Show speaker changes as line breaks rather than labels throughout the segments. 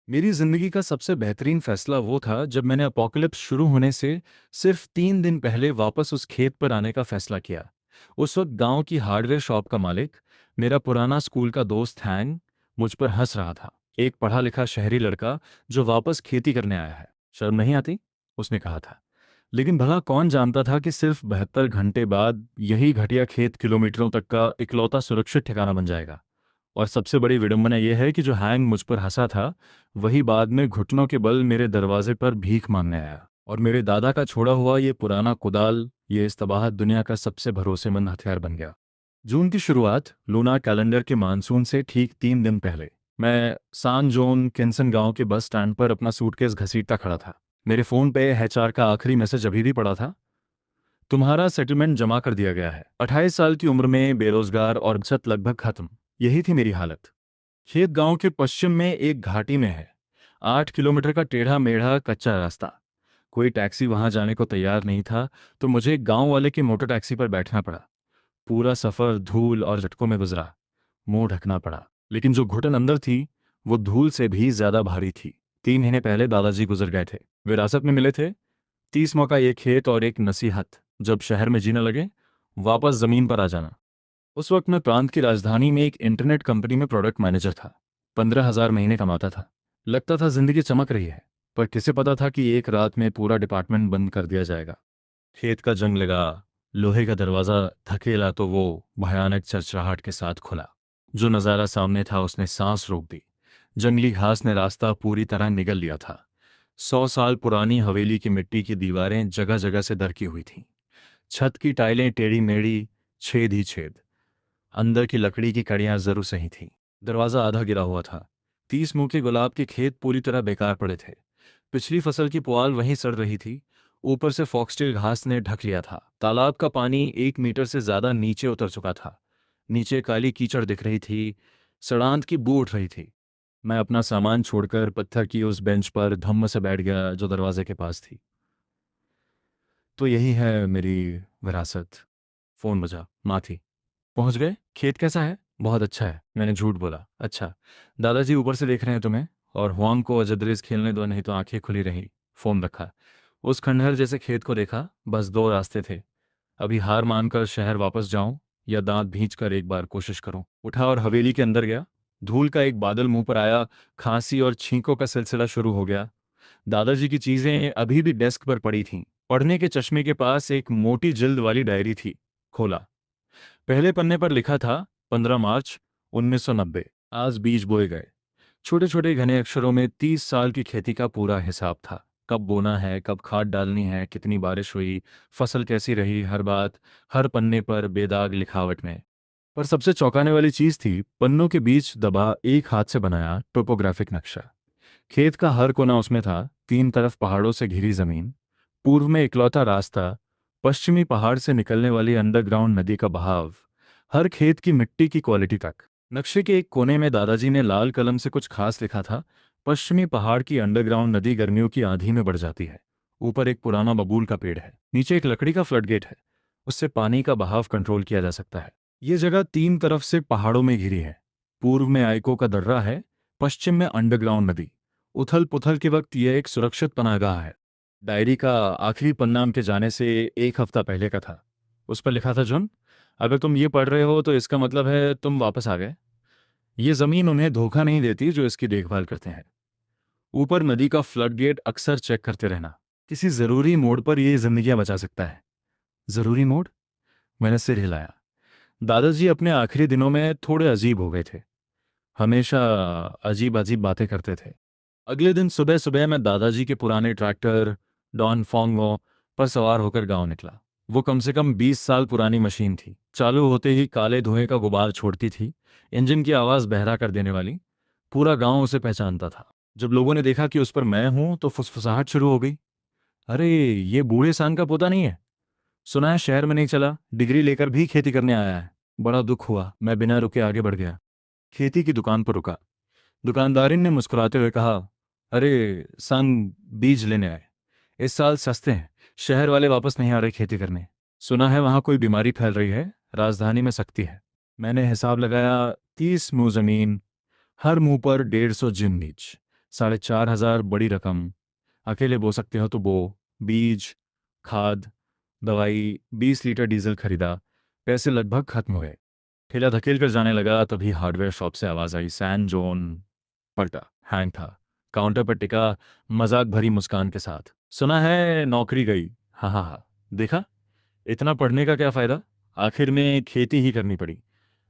मेरी ज़िंदगी का सबसे बेहतरीन फ़ैसला वो था जब मैंने अपोकलिप्स शुरू होने से सिर्फ 3 दिन पहले वापस उस खेत पर आने का फ़ैसला किया। उस वक्त गांव की हार्डवेयर शॉप का मालिक, मेरा पुराना स्कूल का दोस्त हैंग, मुझ पर हंस रहा था। एक पढ़ा लिखा शहरी लड़का जो वापस खेती करने आया है, शर्म नहीं आती? उसने कहा था। लेकिन भला कौन जानता था कि सिर्फ 72 घंटे बाद यही घटिया खेत किलोमीटरों तक का इकलौता सुरक्षित ठिकाना बन जाएगा। और सबसे बड़ी विडंबना यह है कि जो हैंग मुझ पर हंसा था, वही बाद में घुटनों के बल मेरे दरवाजे पर भीख मांगने आया। और मेरे दादा का छोड़ा हुआ ये पुराना कुदाल, ये इस तबाहत दुनिया का सबसे भरोसेमंद हथियार बन गया। जून की शुरुआत, लूनार कैलेंडर के मानसून से ठीक 3 दिन पहले, मैं सान जोन किन्सन गांव के बस स्टैंड पर अपना सूटकेस घसीटता खड़ा था। मेरे फ़ोन पे एचआर का आखिरी मैसेज अभी भी पड़ा था। तुम्हारा सेटलमेंट जमा कर दिया गया है। 28 साल की उम्र में बेरोजगार और बचत लगभग खत्म। यही थी मेरी हालत। खेत गांव के पश्चिम में एक घाटी में है। 8 किलोमीटर का टेढ़ा मेढ़ा कच्चा रास्ता। कोई टैक्सी वहां जाने को तैयार नहीं था, तो मुझे गांव वाले की मोटर टैक्सी पर बैठना पड़ा। पूरा सफर धूल और झटकों में गुजरा। मुंह ढकना पड़ा, लेकिन जो घुटन अंदर थी वो धूल से भी ज्यादा भारी थी। 3 महीने पहले दादाजी गुजर गए थे। विरासत में मिले थे 30 का एक खेत और एक नसीहत, जब शहर में जीने लगे वापस जमीन पर आ जाना। उस वक्त मैं प्रांत की राजधानी में एक इंटरनेट कंपनी में प्रोडक्ट मैनेजर था। 15,000 महीने कमाता था। लगता था जिंदगी चमक रही है, पर किसे पता था कि एक रात में पूरा डिपार्टमेंट बंद कर दिया जाएगा। खेत का जंग लगा। लोहे का दरवाजा धकेला तो वो भयानक चरचराहट के साथ खुला। जो नज़ारा सामने था उसने सांस रोक दी। जंगली घास ने रास्ता पूरी तरह निगल लिया था। 100 साल पुरानी हवेली की मिट्टी की दीवारें जगह जगह से दरकी हुई थीं। छत की टाइलें टेढ़ी मेढ़ी, छेद ही छेद। अंदर की लकड़ी की कड़ियां जरूर सही थीं। दरवाजा आधा गिरा हुआ था। 30 मुंह के गुलाब के खेत पूरी तरह बेकार पड़े थे। पिछली फसल की पुआल वहीं सड़ रही थी। ऊपर से फॉक्सटेल घास ने ढक लिया था। तालाब का पानी 1 मीटर से ज्यादा नीचे उतर चुका था। नीचे काली कीचड़ दिख रही थी। सड़ांत की बू उठ रही थी। मैं अपना सामान छोड़कर पत्थर की उस बेंच पर धम्म से बैठ गया जो दरवाजे के पास थी। तो यही है मेरी विरासत। फोन बजा, माँ थी। पहुंच गए? खेत कैसा है? बहुत अच्छा है, मैंने झूठ बोला। अच्छा, दादाजी ऊपर से देख रहे हैं तुम्हें। और हुआंग को अजदरेज खेलने दो, नहीं तो आंखें खुली रही। फोन रखा। उस खंडहर जैसे खेत को देखा। बस दो रास्ते थे। अभी हार मानकर शहर वापस जाऊं, या दांत भींच कर एक बार कोशिश करूं। उठा और हवेली के अंदर गया। धूल का एक बादल मुंह पर आया। खांसी और छींकों का सिलसिला शुरू हो गया। दादाजी की चीजें अभी भी डेस्क पर पड़ी थीं। पढ़ने के चश्मे के पास एक मोटी जिल्द वाली डायरी थी। खोला। पहले पन्ने पर लिखा था 15 मार्च 1990। आज बीज बोए गए। छोटे छोटे घने अक्षरों में 30 साल की खेती का पूरा हिसाब था। कब बोना है, कब खाद डालनी है, कितनी बारिश हुई, फसल कैसी रही, हर बात। हर पन्ने पर बेदाग लिखावट में। पर सबसे चौंकाने वाली चीज थी पन्नों के बीच दबा एक हाथ से बनाया टोपोग्राफिक नक्शा। खेत का हर कोना उसमें था। 3 तरफ पहाड़ों से घिरी जमीन। पूर्व में इकलौता रास्ता। पश्चिमी पहाड़ से निकलने वाली अंडरग्राउंड नदी का बहाव। हर खेत की मिट्टी की क्वालिटी तक। नक्शे के एक कोने में दादाजी ने लाल कलम से कुछ खास लिखा था। पश्चिमी पहाड़ की अंडरग्राउंड नदी गर्मियों की आंधी में बढ़ जाती है। ऊपर एक पुराना बबूल का पेड़ है, नीचे एक लकड़ी का फ्लडगेट है। उससे पानी का बहाव कंट्रोल किया जा सकता है। ये जगह 3 तरफ से पहाड़ों में घिरी है। पूर्व में आइको का दर्रा है। पश्चिम में अंडरग्राउंड नदी। उथल पुथल के वक्त यह एक सुरक्षित पनाहगाह है। डायरी का आखिरी पन्ना के जाने से एक हफ्ता पहले का था। उस पर लिखा था, जुन, अगर तुम ये पढ़ रहे हो तो इसका मतलब है तुम वापस आ गए। ये जमीन उन्हें धोखा नहीं देती जो इसकी देखभाल करते हैं। ऊपर नदी का फ्लडगेट अक्सर चेक करते रहना। किसी जरूरी मोड़ पर यह जिंदगियां बचा सकता है। जरूरी मोड़? मैंने सिर हिलाया। दादाजी अपने आखिरी दिनों में थोड़े अजीब हो गए थे। हमेशा अजीब अजीब बातें करते थे। अगले दिन सुबह सुबह मैं दादाजी के पुराने ट्रैक्टर डॉन फोंगो पर सवार होकर गांव निकला। वो कम से कम 20 साल पुरानी मशीन थी। चालू होते ही काले धुएं का गुबार छोड़ती थी। इंजन की आवाज़ बहरा कर देने वाली। पूरा गांव उसे पहचानता था। जब लोगों ने देखा कि उस पर मैं हूं तो फुसफुसाहट शुरू हो गई। अरे, ये बूढ़े सान का पोता नहीं है? सुना है शहर में नहीं चला, डिग्री लेकर भी खेती करने आया है। बड़ा दुख हुआ। मैं बिना रुके आगे बढ़ गया। खेती की दुकान पर रुका। दुकानदारिन ने मुस्कुराते हुए कहा, अरे संग, बीज लेने आए। इस साल सस्ते हैं। शहर वाले वापस नहीं आ रहे खेती करने। सुना है वहां कोई बीमारी फैल रही है, राजधानी में सख्ती है। मैंने हिसाब लगाया। 30 मुंह जमीन, हर मुंह पर 150 जिन बीज। 4,500 बड़ी रकम। अकेले बो सकते हो तो बो। बीज, खाद, दवाई, 20 लीटर डीजल खरीदा। पैसे लगभग खत्म हुए। ठेला धकेल कर जाने लगा, तभी हार्डवेयर शॉप से आवाज़ आई, सैन जोन। पलटा, हैंग था। काउंटर पर टिका, मजाक भरी मुस्कान के साथ, सुना है नौकरी गई। हाँ हाँ हाँ। देखा, इतना पढ़ने का क्या फ़ायदा। आखिर में खेती ही करनी पड़ी।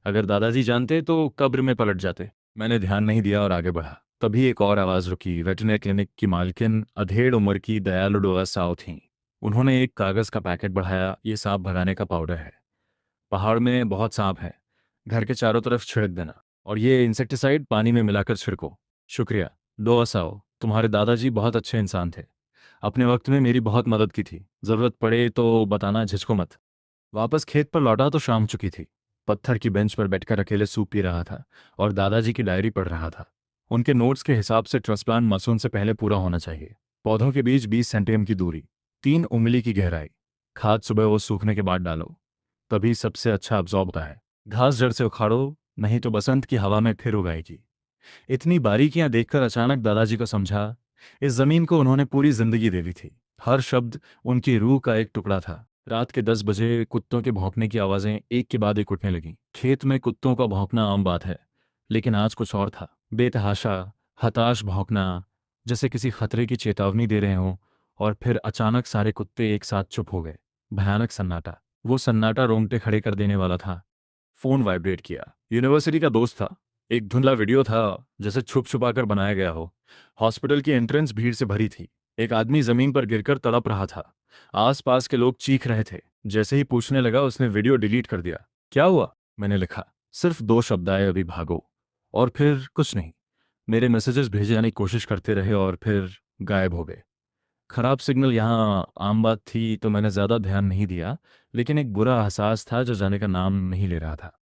अगर दादाजी जानते तो कब्र में पलट जाते। मैंने ध्यान नहीं दिया और आगे बढ़ा। तभी एक और आवाज़ रुकी। वेटरनरी क्लिनिक की मालकिन अधेड़ उम्र की दयालु डोआ साव थीं। उन्होंने एक कागज़ का पैकेट बढ़ाया। ये सांप भगाने का पाउडर है। पहाड़ में बहुत सांप हैं। घर के चारों तरफ छिड़क देना। और ये इंसेक्टिसाइड पानी में मिलाकर छिड़को। शुक्रिया डोआ साव, तुम्हारे दादाजी बहुत अच्छे इंसान थे। अपने वक्त में मेरी बहुत मदद की थी। ज़रूरत पड़े तो बताना, झिझको मत। वापस खेत पर लौटा तो शाम चुकी थी। पत्थर की बेंच पर बैठकर अकेले सूप पी रहा था और दादाजी की डायरी पढ़ रहा था। उनके नोट्स के हिसाब से ट्रांसप्लांट मानसून से पहले पूरा होना चाहिए। पौधों के बीच 20 सेंटीमीटर की दूरी, 3 उंगली की गहराई। खाद सुबह वो सूखने के बाद डालो, तभी सबसे अच्छा अब्जॉर्ब होता है। घास जड़ से उखाड़ो, नहीं तो बसंत की हवा में फिर उगाएगी। इतनी बारीकियां देखकर अचानक दादाजी को समझा, इस जमीन को उन्होंने पूरी जिंदगी दे दी थी। हर शब्द उनकी रूह का एक टुकड़ा था। रात के 10 बजे कुत्तों के भौंकने की आवाज़ें एक के बाद एक उठने लगीं। खेत में कुत्तों का भौंकना आम बात है, लेकिन आज कुछ और था। बेतहाशा, हताश भौंकना, जैसे किसी खतरे की चेतावनी दे रहे हों। और फिर अचानक सारे कुत्ते एक साथ चुप हो गए। भयानक सन्नाटा। वो सन्नाटा रोंगटे खड़े कर देने वाला था। फ़ोन वाइब्रेट किया। यूनिवर्सिटी का दोस्त था। एक धुंधला वीडियो था, जैसे छुप छुपा कर बनाया गया हो। हॉस्पिटल की एंट्रेंस भीड़ से भरी थी। एक आदमी जमीन पर गिरकर तड़प रहा था। आसपास के लोग चीख रहे थे। जैसे ही पूछने लगा, उसने वीडियो डिलीट कर दिया। क्या हुआ, मैंने लिखा। सिर्फ 2 शब्द आए, अभी भागो। और फिर कुछ नहीं। मेरे मैसेजेस भेजे जाने की कोशिश करते रहे और फिर गायब हो गए। खराब सिग्नल यहाँ आम बात थी, तो मैंने ज़्यादा ध्यान नहीं दिया। लेकिन एक बुरा एहसास था जो जाने का नाम नहीं ले रहा था।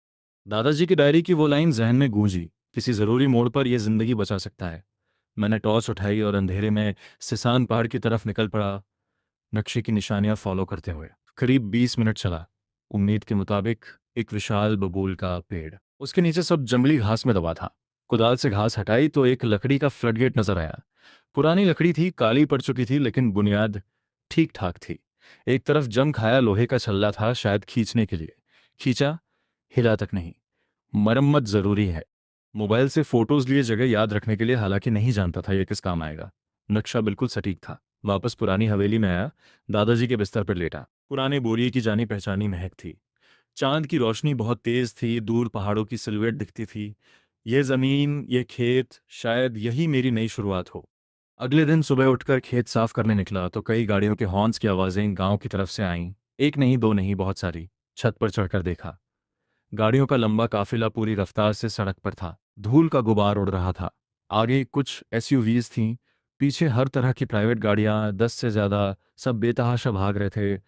दादाजी की डायरी की वो लाइन जहन में गूंजी, किसी ज़रूरी मोड़ पर यह ज़िंदगी बचा सकता है। मैंने टॉर्च उठाई और अंधेरे में सिसान पहाड़ की तरफ निकल पड़ा, नक्शे की निशानियां फॉलो करते हुए। करीब 20 मिनट चला। उम्मीद के मुताबिक एक विशाल बबूल का पेड़, उसके नीचे सब जंगली घास में दबा था। कुदाल से घास हटाई तो एक लकड़ी का फ्लडगेट नजर आया। पुरानी लकड़ी थी, काली पड़ चुकी थी, लेकिन बुनियाद ठीक ठाक थी। एक तरफ जंग खाया लोहे का छल्ला था, शायद खींचने के लिए। खींचा, हिला तक नहीं। मरम्मत जरूरी है। मोबाइल से फोटोज लिए जगह याद रखने के लिए, हालांकि नहीं जानता था यह किस काम आएगा। नक्शा बिल्कुल सटीक था। वापस पुरानी हवेली में आया, दादाजी के बिस्तर पर लेटा। पुराने बोरिए की जानी पहचानी महक थी। चांद की रोशनी बहुत तेज थी, दूर पहाड़ों की सिलुएट दिखती थी। यह जमीन, यह खेत, शायद यही मेरी नई शुरुआत हो। अगले दिन सुबह उठकर खेत साफ करने निकला तो कई गाड़ियों के हॉर्न्स की आवाजें गांव की तरफ से आईं। एक नहीं, दो नहीं, बहुत सारी। छत पर चढ़कर देखा। गाड़ियों का लंबा काफिला पूरी रफ्तार से सड़क पर था। धूल का गुबार उड़ रहा था। आगे कुछ एसयूवीज थीं, पीछे हर तरह की प्राइवेट गाड़ियां, 10 से ज़्यादा। सब बेतहाशा भाग रहे थे,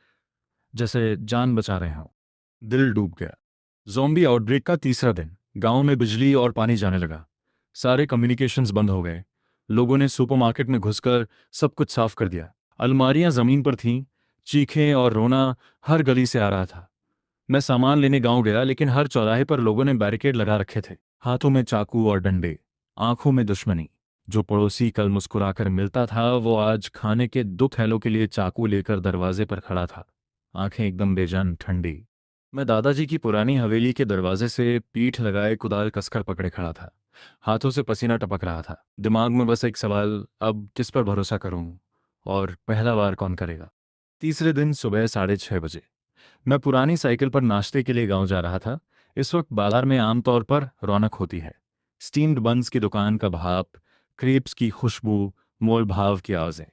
जैसे जान बचा रहे हों। दिल डूब गया। ज़ोंबी आउटब्रेक का तीसरा दिन। गांव में बिजली और पानी जाने लगा। सारे कम्युनिकेशंस बंद हो गए। लोगों ने सुपरमार्केट में घुसकर सब कुछ साफ कर दिया। अलमारियां जमीन पर थीं। चीखें और रोना हर गली से आ रहा था। मैं सामान लेने गांव गया, लेकिन हर चौराहे पर लोगों ने बैरिकेड लगा रखे थे। हाथों में चाकू और डंडे, आंखों में दुश्मनी। जो पड़ोसी कल मुस्कुराकर मिलता था, वो आज खाने के 2 थैलों के लिए चाकू लेकर दरवाजे पर खड़ा था, आंखें एकदम बेजान, ठंडी। मैं दादाजी की पुरानी हवेली के दरवाजे से पीठ लगाए कुदाल कसकर पकड़े खड़ा था। हाथों से पसीना टपक रहा था। दिमाग में बस एक सवाल, अब किस पर भरोसा करूं और पहला वार कौन करेगा। तीसरे दिन सुबह 6:30 बजे मैं पुरानी साइकिल पर नाश्ते के लिए गांव जा रहा था। इस वक्त बाजार में आमतौर पर रौनक होती है। स्टीम्ड बंस की दुकान का भाप, क्रेप्स की खुशबू, मोल भाव की आवाज़ें।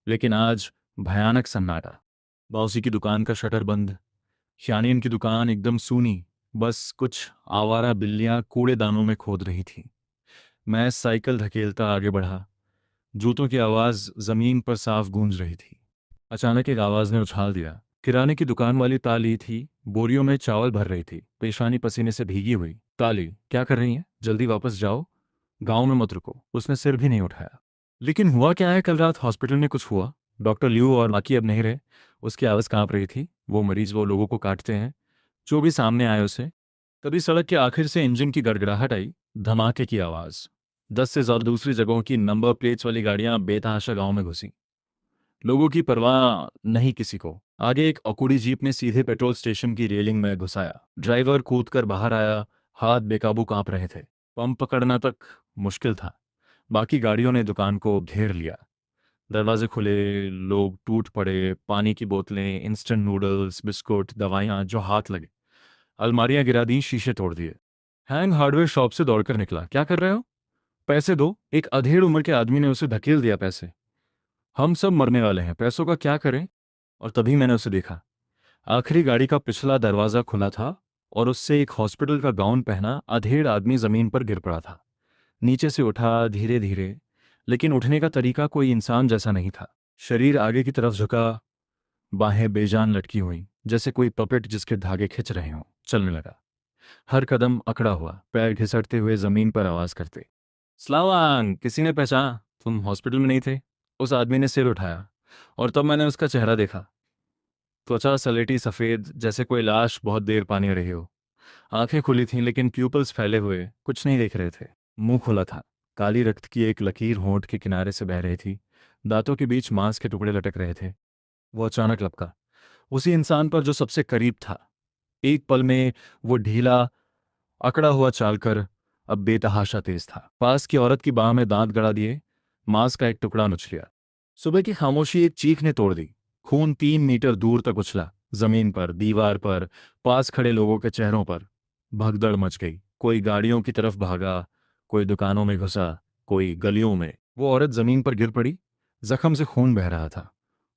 लेकिन आज भयानक सन्नाटा। बाउसी की दुकान का शटर बंद। शानियन की दुकान एकदम सूनी। बस कुछ आवारा बिल्लियां कूड़ेदानों में खोद रही थीं। मैं साइकिल धकेलता आगे बढ़ा। जूतों की आवाज़ ज़मीन पर साफ गूंज रही थी। अचानक एक आवाज़ ने उछाल दिया। किराने की दुकान वाली ताली थी, बोरियों में चावल भर रही थी, पेशानी पसीने से भीगी हुई। ताली, क्या कर रही है? जल्दी वापस जाओ, गांव में मत रुको। उसने सिर भी नहीं उठाया। लेकिन हुआ क्या है, कल रात हॉस्पिटल में कुछ हुआ। डॉक्टर लियू और बाकी अब नहीं रहे। उसकी आवाज़ कांप रही थी। वो मरीज, वो लोगों को काटते हैं, जो भी सामने आए उसे। तभी सड़क के आखिर से इंजन की गड़गड़ाहट आई, धमाके की आवाज़। 10 से ज़्यादा दूसरी जगहों की नंबर प्लेट्स वाली गाड़ियां बेतहाशा गांव में घुसी। लोगों की परवाह नहीं किसी को। आगे एक अकुड़ी जीप ने सीधे पेट्रोल स्टेशन की रेलिंग में घुसाया। ड्राइवर कूदकर बाहर आया, हाथ बेकाबू कांप रहे थे। पंप पकड़ना तक मुश्किल था। बाकी गाड़ियों ने दुकान को घेर लिया। दरवाजे खुले, लोग टूट पड़े, पानी की बोतलें, इंस्टेंट नूडल्स, बिस्कुट, दवाइयाँ जो हाथ लगे। अलमारियां गिरा दी, शीशे तोड़ दिए। हैंग हार्डवेयर शॉप से दौड़कर निकला। क्या कर रहे हो? पैसे दो। एक अधेड़ उम्र के आदमी ने उसे धकेल दिया। पैसे? हम सब मरने वाले हैं, पैसों का क्या करें? और तभी मैंने उसे देखा। आखिरी गाड़ी का पिछला दरवाज़ा खुला था और उससे एक हॉस्पिटल का गाउन पहना अधेड़ आदमी ज़मीन पर गिर पड़ा था। नीचे से उठा धीरे धीरे, लेकिन उठने का तरीका कोई इंसान जैसा नहीं था। शरीर आगे की तरफ झुका, बाहें बेजान लटकी हुई, जैसे कोई पपेट जिसके धागे खिंच रहे हों। चलने लगा, हर कदम अकड़ा हुआ, पैर घिसटते हुए ज़मीन पर आवाज़ करते। स्लावान, किसी ने पहचाना? तुम हॉस्पिटल में नहीं थे? उस आदमी ने सिर उठाया और तब मैंने उसका चेहरा देखा। त्वचा सलेटी सफ़ेद, जैसे कोई लाश बहुत देर पानी रही हो। आंखें खुली थीं लेकिन प्यूपल्स फैले हुए, कुछ नहीं देख रहे थे। मुंह खुला था, काली रक्त की एक लकीर होंठ के किनारे से बह रही थी। दांतों के बीच मांस के टुकड़े लटक रहे थे। वो अचानक लपका, उसी इंसान पर जो सबसे करीब था। एक पल में वो ढीला, अकड़ा हुआ चालकर अब बेतहाशा तेज था। पास की औरत की बाह में दांत गड़ा दिए, मांस का एक टुकड़ा नुच लिया। सुबह की खामोशी एक चीख ने तोड़ दी। खून 3 मीटर दूर तक उछला, जमीन पर, दीवार पर, पास खड़े लोगों के चेहरों पर। भगदड़ मच गई। कोई गाड़ियों की तरफ भागा, कोई दुकानों में घुसा, कोई गलियों में। वो औरत जमीन पर गिर पड़ी, जख्म से खून बह रहा था।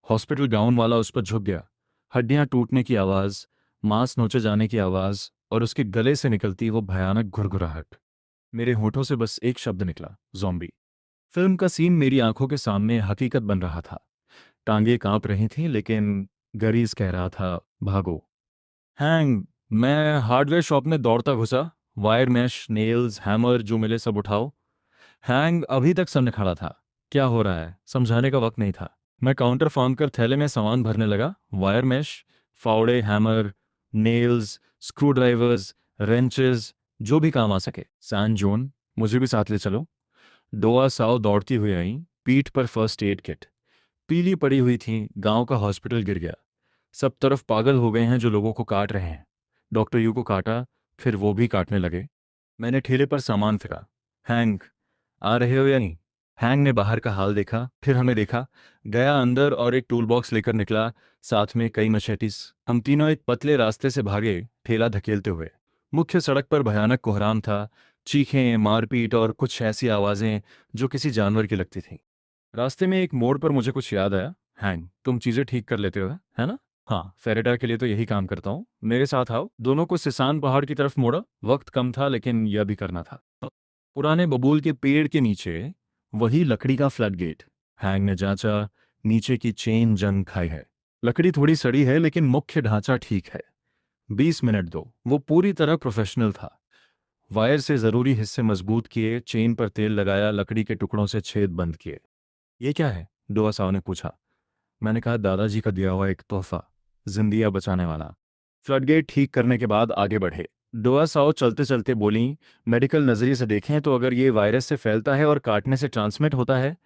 हॉस्पिटल गाउन वाला उस पर झुक गया। हड्डियां टूटने की आवाज, मांस नोचे जाने की आवाज और उसके गले से निकलती वो भयानक घुरघुराहट। मेरे होठों से बस एक शब्द निकला, ज़ॉम्बी। फिल्म का सीन मेरी आंखों के सामने हकीकत बन रहा था। टांगे कांप रही थीं लेकिन गरीज कह रहा था, भागो। हैंग, मैं हार्डवेयर शॉप में दौड़ता घुसा। वायर मैश, नेल्स, हैमर जो मिले सब उठाओ। हैंग अभी तक सन्न खड़ा था। क्या हो रहा है समझाने का वक्त नहीं था। मैं काउंटर फांग कर थैले में सामान भरने लगा। वायर मैश, फावड़े, hammer, nails, screw drivers, ranches, जो भी काम आ सके। सैन जोन, मुझे भी साथ ले चलो। डोआ साओ दौड़ती हुई आई, पीठ पर फर्स्ट एड किट। पीली पड़ी हुई थी। गांव का हॉस्पिटल गिर गया। सब तरफ पागल हो गए हैं जो लोगों को काट रहे हैं। डॉक्टर यू को काटा, फिर वो भी काटने लगे। मैंने ठेले पर सामान फेंका। हैंग, आ रहे हो या नहीं? हैंग ने बाहर का हाल देखा, फिर हमें देखा, गया अंदर और एक टूल बॉक्स लेकर निकला, साथ में कई मशेटीज। हम तीनों एक पतले रास्ते से भागे, ठेला धकेलते हुए। मुख्य सड़क पर भयानक कोहराम था, चीखें, मारपीट और कुछ ऐसी आवाज़ें जो किसी जानवर की लगती थीं। रास्ते में एक मोड़ पर मुझे कुछ याद आया। हैंग, तुम चीज़ें ठीक कर लेते हो, है ना? हाँ, फेरेटा के लिए तो यही काम करता हूँ। मेरे साथ आओ। दोनों को सिसान पहाड़ की तरफ मोड़ा। वक्त कम था लेकिन यह भी करना था। पुराने बबूल के पेड़ के नीचे वही लकड़ी का फ्लड गेट। हैंग ने जांचा, नीचे की चेन जंग खाई है। लकड़ी थोड़ी सड़ी है लेकिन मुख्य ढांचा ठीक है। 20 मिनट दो। वो पूरी तरह प्रोफेशनल था। वायर से ज़रूरी हिस्से मजबूत किए, चेन पर तेल लगाया, लकड़ी के टुकड़ों से छेद बंद किए। ये क्या है? डोआ साहब ने पूछा। मैंने कहा, दादाजी का दिया हुआ एक तोहफा, जिंदगियां बचाने वाला। फ्लडगेट ठीक करने के बाद आगे बढ़े। डोआ साओ चलते चलते बोली, मेडिकल नज़रिए से देखें तो अगर ये वायरस से फैलता है और काटने से ट्रांसमिट होता है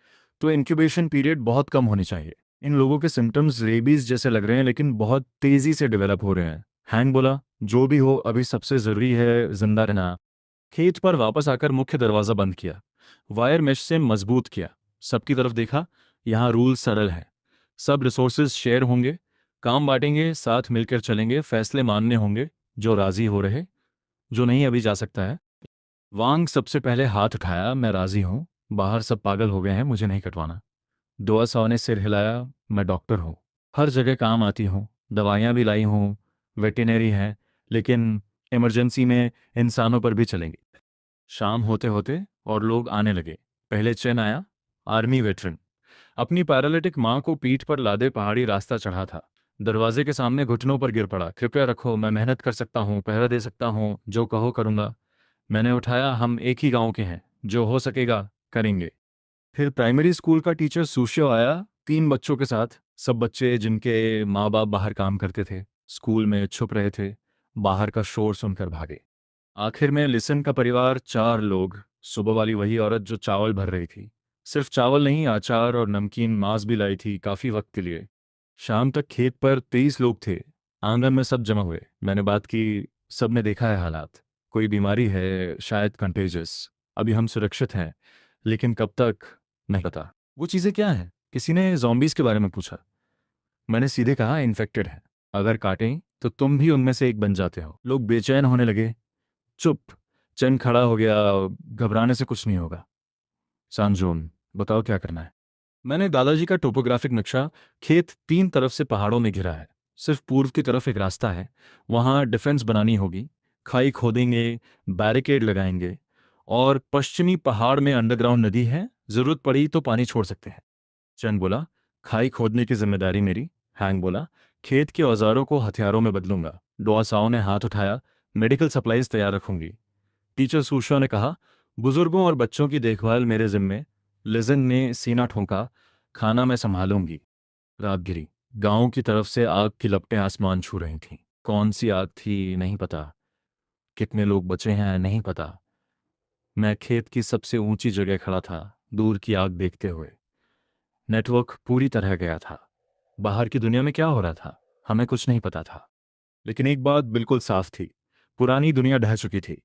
तो इंक्यूबेशन पीरियड बहुत कम होनी चाहिए। इन लोगों के सिम्टम्स रेबीज जैसे लग रहे हैं लेकिन बहुत तेज़ी से डेवलप हो रहे हैं। हैंग बोला, जो भी हो अभी सबसे ज़रूरी है जिंदा रहना। खेत पर वापस आकर मुख्य दरवाज़ा बंद किया, वायर मेश से मजबूत किया, सबकी तरफ देखा। यहाँ रूल सरल है, सब रिसोर्सेज शेयर होंगे, काम बांटेंगे, साथ मिलकर चलेंगे, फैसले मानने होंगे। जो राजी हो रहे, जो नहीं अभी जा सकता है। वांग सबसे पहले हाथ उठाया। मैं राजी हूँ, बाहर सब पागल हो गए हैं, मुझे नहीं कटवाना। डोआ साव ने सिर हिलाया। मैं डॉक्टर हूँ, हर जगह काम आती हूँ, दवाइयाँ भी लाई हूँ, वेटेनरी है, लेकिन इमरजेंसी में इंसानों पर भी चलेंगी। शाम होते होते और लोग आने लगे। पहले चेन आया, आर्मी वेटरन, अपनी पैरालिटिक माँ को पीठ पर लादे पहाड़ी रास्ता चढ़ा था। दरवाजे के सामने घुटनों पर गिर पड़ा। कृपया रखो, मैं मेहनत कर सकता हूँ, पहरा दे सकता हूँ, जो कहो करूँगा। मैंने उठाया, हम एक ही गांव के हैं, जो हो सकेगा करेंगे। फिर प्राइमरी स्कूल का टीचर सुशियो आया, 3 बच्चों के साथ। सब बच्चे जिनके माँ बाप बाहर काम करते थे, स्कूल में छुप रहे थे, बाहर का शोर सुनकर भागे। आखिर में लिसन का परिवार, 4 लोग, सुबह वाली वही औरत जो चावल भर रही थी। सिर्फ चावल नहीं, अचार और नमकीन मांस भी लाई थी, काफ़ी वक्त के लिए। शाम तक खेत पर 23 लोग थे। आंगन में सब जमा हुए। मैंने बात की। सब ने देखा है हालात। कोई बीमारी है, शायद कंटेजस। अभी हम सुरक्षित हैं, लेकिन कब तक नहीं पता। वो चीज़ें क्या हैं? किसी ने जॉम्बीज के बारे में पूछा। मैंने सीधे कहा, इन्फेक्टेड है। अगर काटें तो तुम भी उनमें से एक बन जाते हो। लोग बेचैन होने लगे। चुप। चंद खड़ा हो गया। घबराने से कुछ नहीं होगा। सांजोन, बताओ क्या करना है। मैंने दादाजी का टोपोग्राफिक नक्शा। खेत 3 तरफ से पहाड़ों में घिरा है। सिर्फ पूर्व की तरफ एक रास्ता है। वहां डिफेंस बनानी होगी। खाई खोदेंगे, बैरिकेड लगाएंगे। और पश्चिमी पहाड़ में अंडरग्राउंड नदी है, जरूरत पड़ी तो पानी छोड़ सकते हैं। चंद बोला, खाई खोदने की जिम्मेदारी मेरी। हैंग बोला, खेत के औजारों को हथियारों में बदलूंगा। डोआसाओ ने हाथ उठाया, मेडिकल सप्लाईज तैयार रखूंगी। टीचर सुशा ने कहा, बुजुर्गों और बच्चों की देखभाल मेरे जिम्मे। लिजन ने सीना ठोंका, खाना मैं संभालूंगी। रात गिरी। गांव की तरफ से आग की लपटें आसमान छू रही थीं। कौन सी आग थी नहीं पता। कितने लोग बचे हैं नहीं पता। मैं खेत की सबसे ऊंची जगह खड़ा था, दूर की आग देखते हुए। नेटवर्क पूरी तरह गया था। बाहर की दुनिया में क्या हो रहा था, हमें कुछ नहीं पता था। लेकिन एक बात बिल्कुल साफ थी। पुरानी दुनिया ढह चुकी थी।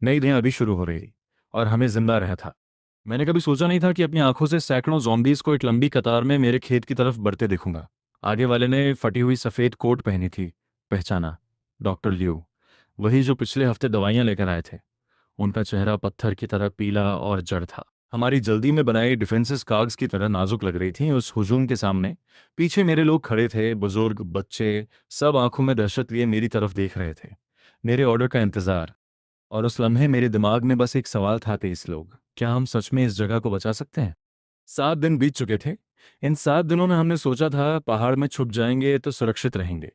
नई दुनिया अभी शुरू हो रही थी। और हमें जिंदा रहा था। मैंने कभी सोचा नहीं था कि अपनी आंखों से सैकड़ों जॉम्बीज को एक लंबी कतार में मेरे खेत की तरफ बढ़ते देखूंगा। आगे वाले ने फटी हुई सफ़ेद कोट पहनी थी। पहचाना। डॉक्टर लियो। वही जो पिछले हफ्ते दवाइयां लेकर आए थे। उनका चेहरा पत्थर की तरह पीला और जड़ था। हमारी जल्दी में बनाई डिफेंसेस काग्स की तरह नाजुक लग रही थी उस हुजूम के सामने। पीछे मेरे लोग खड़े थे, बुजुर्ग, बच्चे। सब आंखों में दहशत लिए मेरी तरफ देख रहे थे। मेरे ऑर्डर का इंतजार। और उस लम्हे मेरे दिमाग में बस एक सवाल था, 23 लोग, क्या हम सच में इस जगह को बचा सकते हैं? 7 दिन बीत चुके थे। इन 7 दिनों में हमने सोचा था पहाड़ में छुप जाएंगे तो सुरक्षित रहेंगे।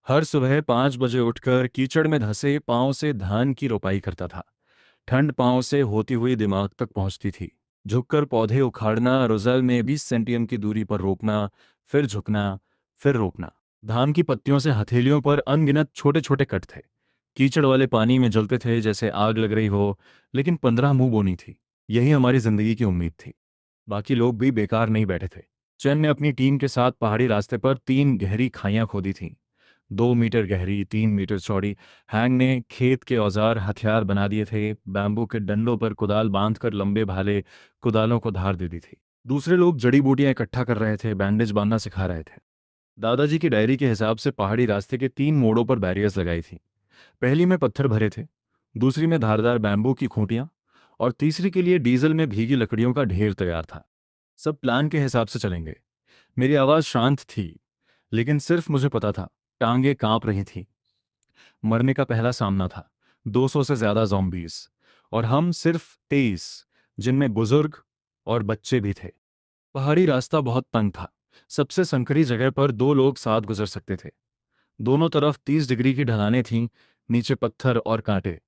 हर सुबह 5 बजे उठकर कीचड़ में धंसे पांव से धान की रोपाई करता था। ठंड पांव से होती हुई दिमाग तक पहुंचती थी। झुककर पौधे उखाड़ना, रोजल में 20 सेंटीएम की दूरी पर रोपना, फिर झुकना, फिर रोपना। धान की पत्तियों से हथेलियों पर अनगिनत छोटे छोटे कट थे। कीचड़ वाले पानी में जलते थे जैसे आग लग रही हो, लेकिन 15 मुंह बोनी थी। यही हमारी जिंदगी की उम्मीद थी। बाकी लोग भी बेकार नहीं बैठे थे। चैन ने अपनी टीम के साथ पहाड़ी रास्ते पर 3 गहरी खाइयां खोदी थीं। 2 मीटर गहरी, 3 मीटर चौड़ी। हैंग ने खेत के औजार हथियार बना दिए थे। बैम्बू के डंडों पर कुदाल बांधकर लंबे भाले कुदालों को धार दे दी थी। दूसरे लोग जड़ी बूटियां इकट्ठा कर रहे थे, बैंडेज बांधना सिखा रहे थे। दादाजी की डायरी के हिसाब से पहाड़ी रास्ते के 3 मोड़ों पर बैरियर्स लगाई थी। पहली में पत्थर भरे थे, दूसरी में धारदार बैम्बू की खूंटियां, और तीसरी के लिए डीजल में भीगी लकड़ियों का ढेर तैयार था। सब प्लान के हिसाब से चलेंगे। मेरी आवाज़ शांत थी, लेकिन सिर्फ मुझे पता था, टांगें कांप रही थीं। मरने का पहला सामना था। 200 से ज्यादा जॉम्बीज। और हम सिर्फ 23, जिनमें बुजुर्ग और बच्चे भी थे। पहाड़ी रास्ता बहुत तंग था। सबसे संकरी जगह पर 2 लोग साथ गुजर सकते थे। दोनों तरफ 30 डिग्री की ढलानें थीं, नीचे पत्थर और कांटे।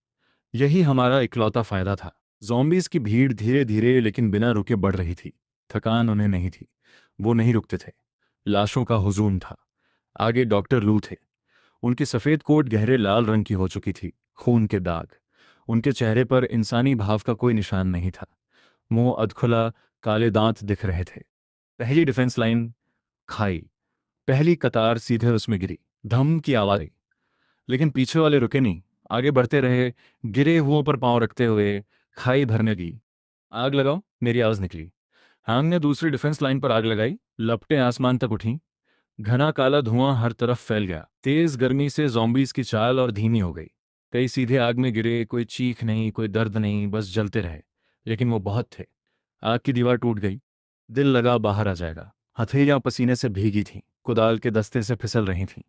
यही हमारा इकलौता फायदा था। जॉम्बीज की भीड़ धीरे धीरे लेकिन बिना रुके बढ़ रही थी। थकान उन्हें नहीं थी। वो नहीं रुकते थे। लाशों का हुजूम था। आगे डॉक्टर लू थे। उनकी सफ़ेद कोट गहरे लाल रंग की हो चुकी थी, खून के दाग। उनके चेहरे पर इंसानी भाव का कोई निशान नहीं था। मुंह अधखुला, काले दांत दिख रहे थे। पहली डिफेंस लाइन, खाई। पहली कतार सीधे उसमें गिरी। धम की आवाज आई। लेकिन पीछे वाले रुके नहीं। आगे बढ़ते रहे, गिरे हुओं पर पांव रखते हुए। खाई भरने लगी। आग लगाओ, मेरी आवाज निकली। हांग ने दूसरी डिफेंस लाइन पर आग लगाई। लपटें आसमान तक उठीं। घना काला धुआं हर तरफ फैल गया। तेज गर्मी से जॉम्बीज की चाल और धीमी हो गई। कई सीधे आग में गिरे, कोई चीख नहीं, कोई दर्द नहीं, बस जलते रहे। लेकिन वो बहुत थे। आग की दीवार टूट गई। दिल लगा बाहर आ जाएगा। हथेलियां पसीने से भीगी थीं, कुदाल के दस्ते से फिसल रही थीं।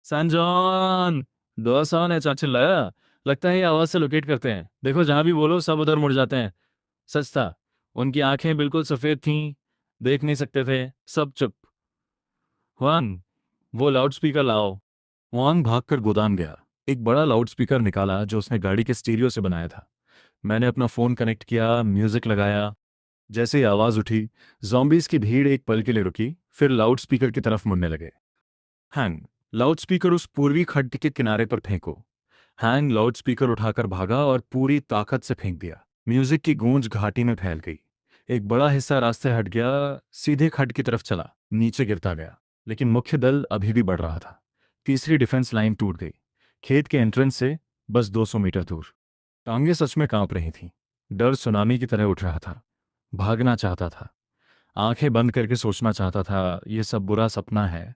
सैनजॉन! दोसा ने चाचा चिल्लाया। लगता है ये आवाज से लोकेट करते हैं। देखो, जहां भी बोलो सब उधर मुड़ जाते हैं। सच था। उनकी आंखें बिल्कुल सफेद थीं। देख नहीं सकते थे। सब चुप। हुआंग, वो लाउडस्पीकर लाओ। हुआंग भागकर गोदाम गया। एक बड़ा लाउडस्पीकर निकाला जो उसने गाड़ी के स्टीरियो से बनाया था। मैंने अपना फोन कनेक्ट किया, म्यूजिक लगाया। जैसे ही आवाज उठी, जॉम्बीज की भीड़ एक पल के लिए रुकी, फिर लाउडस्पीकर की तरफ मुड़ने लगे। हैंग, लाउडस्पीकर उस पूर्वी खड्ड के किनारे पर फेंको। हैंग लाउडस्पीकर उठाकर भागा और पूरी ताकत से फेंक दिया। म्यूजिक की गूंज घाटी में फैल गई। एक बड़ा हिस्सा रास्ते हट गया, सीधे खड्ड की तरफ चला, नीचे गिरता गया। लेकिन मुख्य दल अभी भी बढ़ रहा था। तीसरी डिफेंस लाइन टूट गई, खेत के एंट्रेंस से बस 200 मीटर दूर। टांगें सच में कांप रही थीं। डर सुनामी की तरह उठ रहा था। भागना चाहता था, आंखें बंद करके सोचना चाहता था, ये सब बुरा सपना है।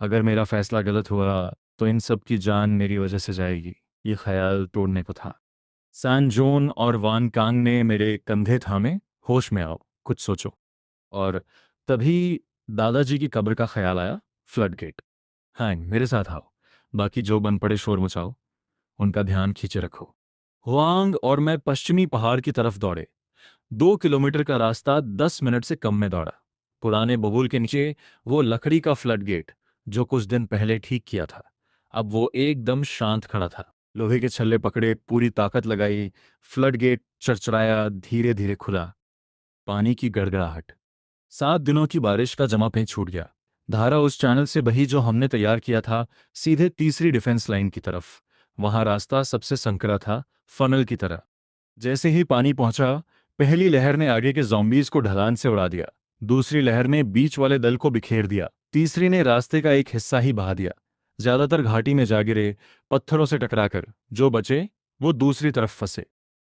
अगर मेरा फैसला गलत हुआ तो इन सब की जान मेरी वजह से जाएगी। ये ख्याल तोड़ने को था। सान जोन और वान कांग ने मेरे कंधे थामे, होश में आओ, कुछ सोचो। और तभी दादाजी की कब्र का ख्याल आया। Flood gate. हाँ, मेरे साथ आओ, बाकी जो बन पड़े शोर मचाओ, उनका ध्यान खींचे रखो। हुआंग और मैं पश्चिमी पहाड़ की तरफ दौड़े। 2 किलोमीटर का रास्ता 10 मिनट से कम में दौड़ा। पुराने बबूल के नीचे वो लकड़ी का फ्लड गेट, जो कुछ दिन पहले ठीक किया था, अब वो एकदम शांत खड़ा था। लोहे के छल्ले पकड़े, पूरी ताकत लगाई, फ्लड गेट चरचराया, धीरे धीरे खुला। पानी की गड़गड़ाहट। 7 दिनों की बारिश का जमा पेंच छूट गया। धारा उस चैनल से बही जो हमने तैयार किया था, सीधे तीसरी डिफेंस लाइन की तरफ। वहां रास्ता सबसे संकरा था, फनल की तरह। जैसे ही पानी पहुंचा, पहली लहर ने आगे के ज़ॉम्बीज़ को ढलान से उड़ा दिया। दूसरी लहर ने बीच वाले दल को बिखेर दिया। तीसरी ने रास्ते का एक हिस्सा ही बहा दिया। ज्यादातर घाटी में जा गिरे, पत्थरों से टकराकर। जो बचे वो दूसरी तरफ फंसे।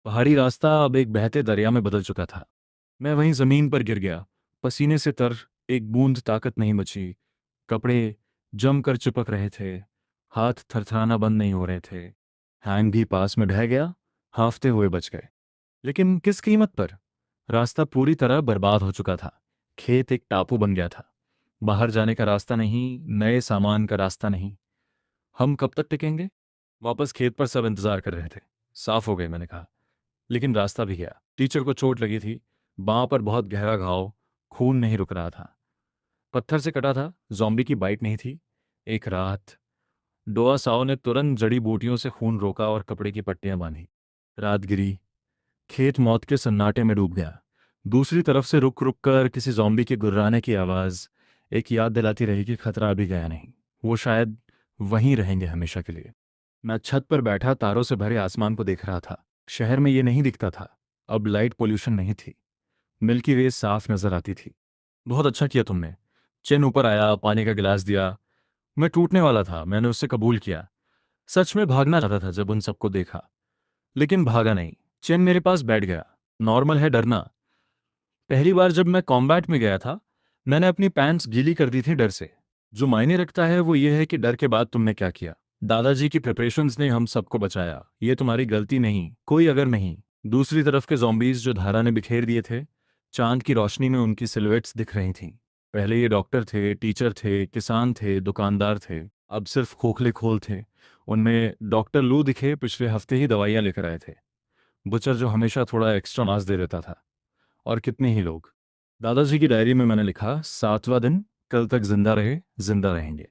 पहाड़ी रास्ता अब एक बहते दरिया में बदल चुका था। मैं वहीं जमीन पर गिर गया, पसीने से तर, एक बूंद ताकत नहीं बची। कपड़े जमकर चिपक रहे थे, हाथ थरथराना बंद नहीं हो रहे थे। हैंग भी पास में ढह गया, हांफते हुए बच गए। लेकिन किस कीमत पर? रास्ता पूरी तरह बर्बाद हो चुका था। खेत एक टापू बन गया था। बाहर जाने का रास्ता नहीं, नए सामान का रास्ता नहीं। हम कब तक टिकेंगे? वापस खेत पर सब इंतजार कर रहे थे। साफ हो गए, मैंने कहा। लेकिन रास्ता भी गया। टीचर को चोट लगी थी, बांह पर बहुत गहरा घाव, खून नहीं रुक रहा था। पत्थर से कटा था, जॉम्बी की बाइट नहीं थी। एक रात डोआ साओ ने तुरंत जड़ी बूटियों से खून रोका और कपड़े की पट्टियां बांधी। रात गिरी, खेत मौत के सन्नाटे में डूब गया। दूसरी तरफ से रुक रुक कर किसी जॉम्बी के गुर्राने की आवाज़ एक याद दिलाती रही कि खतरा अभी गया नहीं। वो शायद वहीं रहेंगे हमेशा के लिए। मैं छत पर बैठा तारों से भरे आसमान को देख रहा था। शहर में ये नहीं दिखता था। अब लाइट पोल्यूशन नहीं थी। मिल्की वे साफ नजर आती थी। बहुत अच्छा किया तुमने। चेन ऊपर आया, पानी का गिलास दिया। मैं टूटने वाला था, मैंने उससे कबूल किया। सच में भागना चाहता था जब उन सबको देखा, लेकिन भागा नहीं। चेन मेरे पास बैठ गया। नॉर्मल है डरना। पहली बार जब मैं कॉम्बैट में गया था, मैंने अपनी पैंट्स गीली कर दी थी डर से। जो मायने रखता है वो ये है कि डर के बाद तुमने क्या किया। दादाजी की प्रिपरेशंस ने हम सबको बचाया। ये तुम्हारी गलती नहीं, कोई अगर नहीं। दूसरी तरफ के zombies जो धारा ने बिखेर दिए थे, चांद की रोशनी में उनकी सिलुएट्स दिख रही थीं। पहले ये डॉक्टर थे, टीचर थे, किसान थे, दुकानदार थे। अब सिर्फ खोखले खोल थे। उनमें डॉक्टर लू दिखे, पिछले हफ्ते ही दवाइयाँ लेकर आए थे। बुचर जो हमेशा थोड़ा एक्स्ट्रा मांस दे देता था। और कितने ही लोग। दादाजी की डायरी में मैंने लिखा, 7वां दिन, कल तक जिंदा रहे, जिंदा रहेंगे।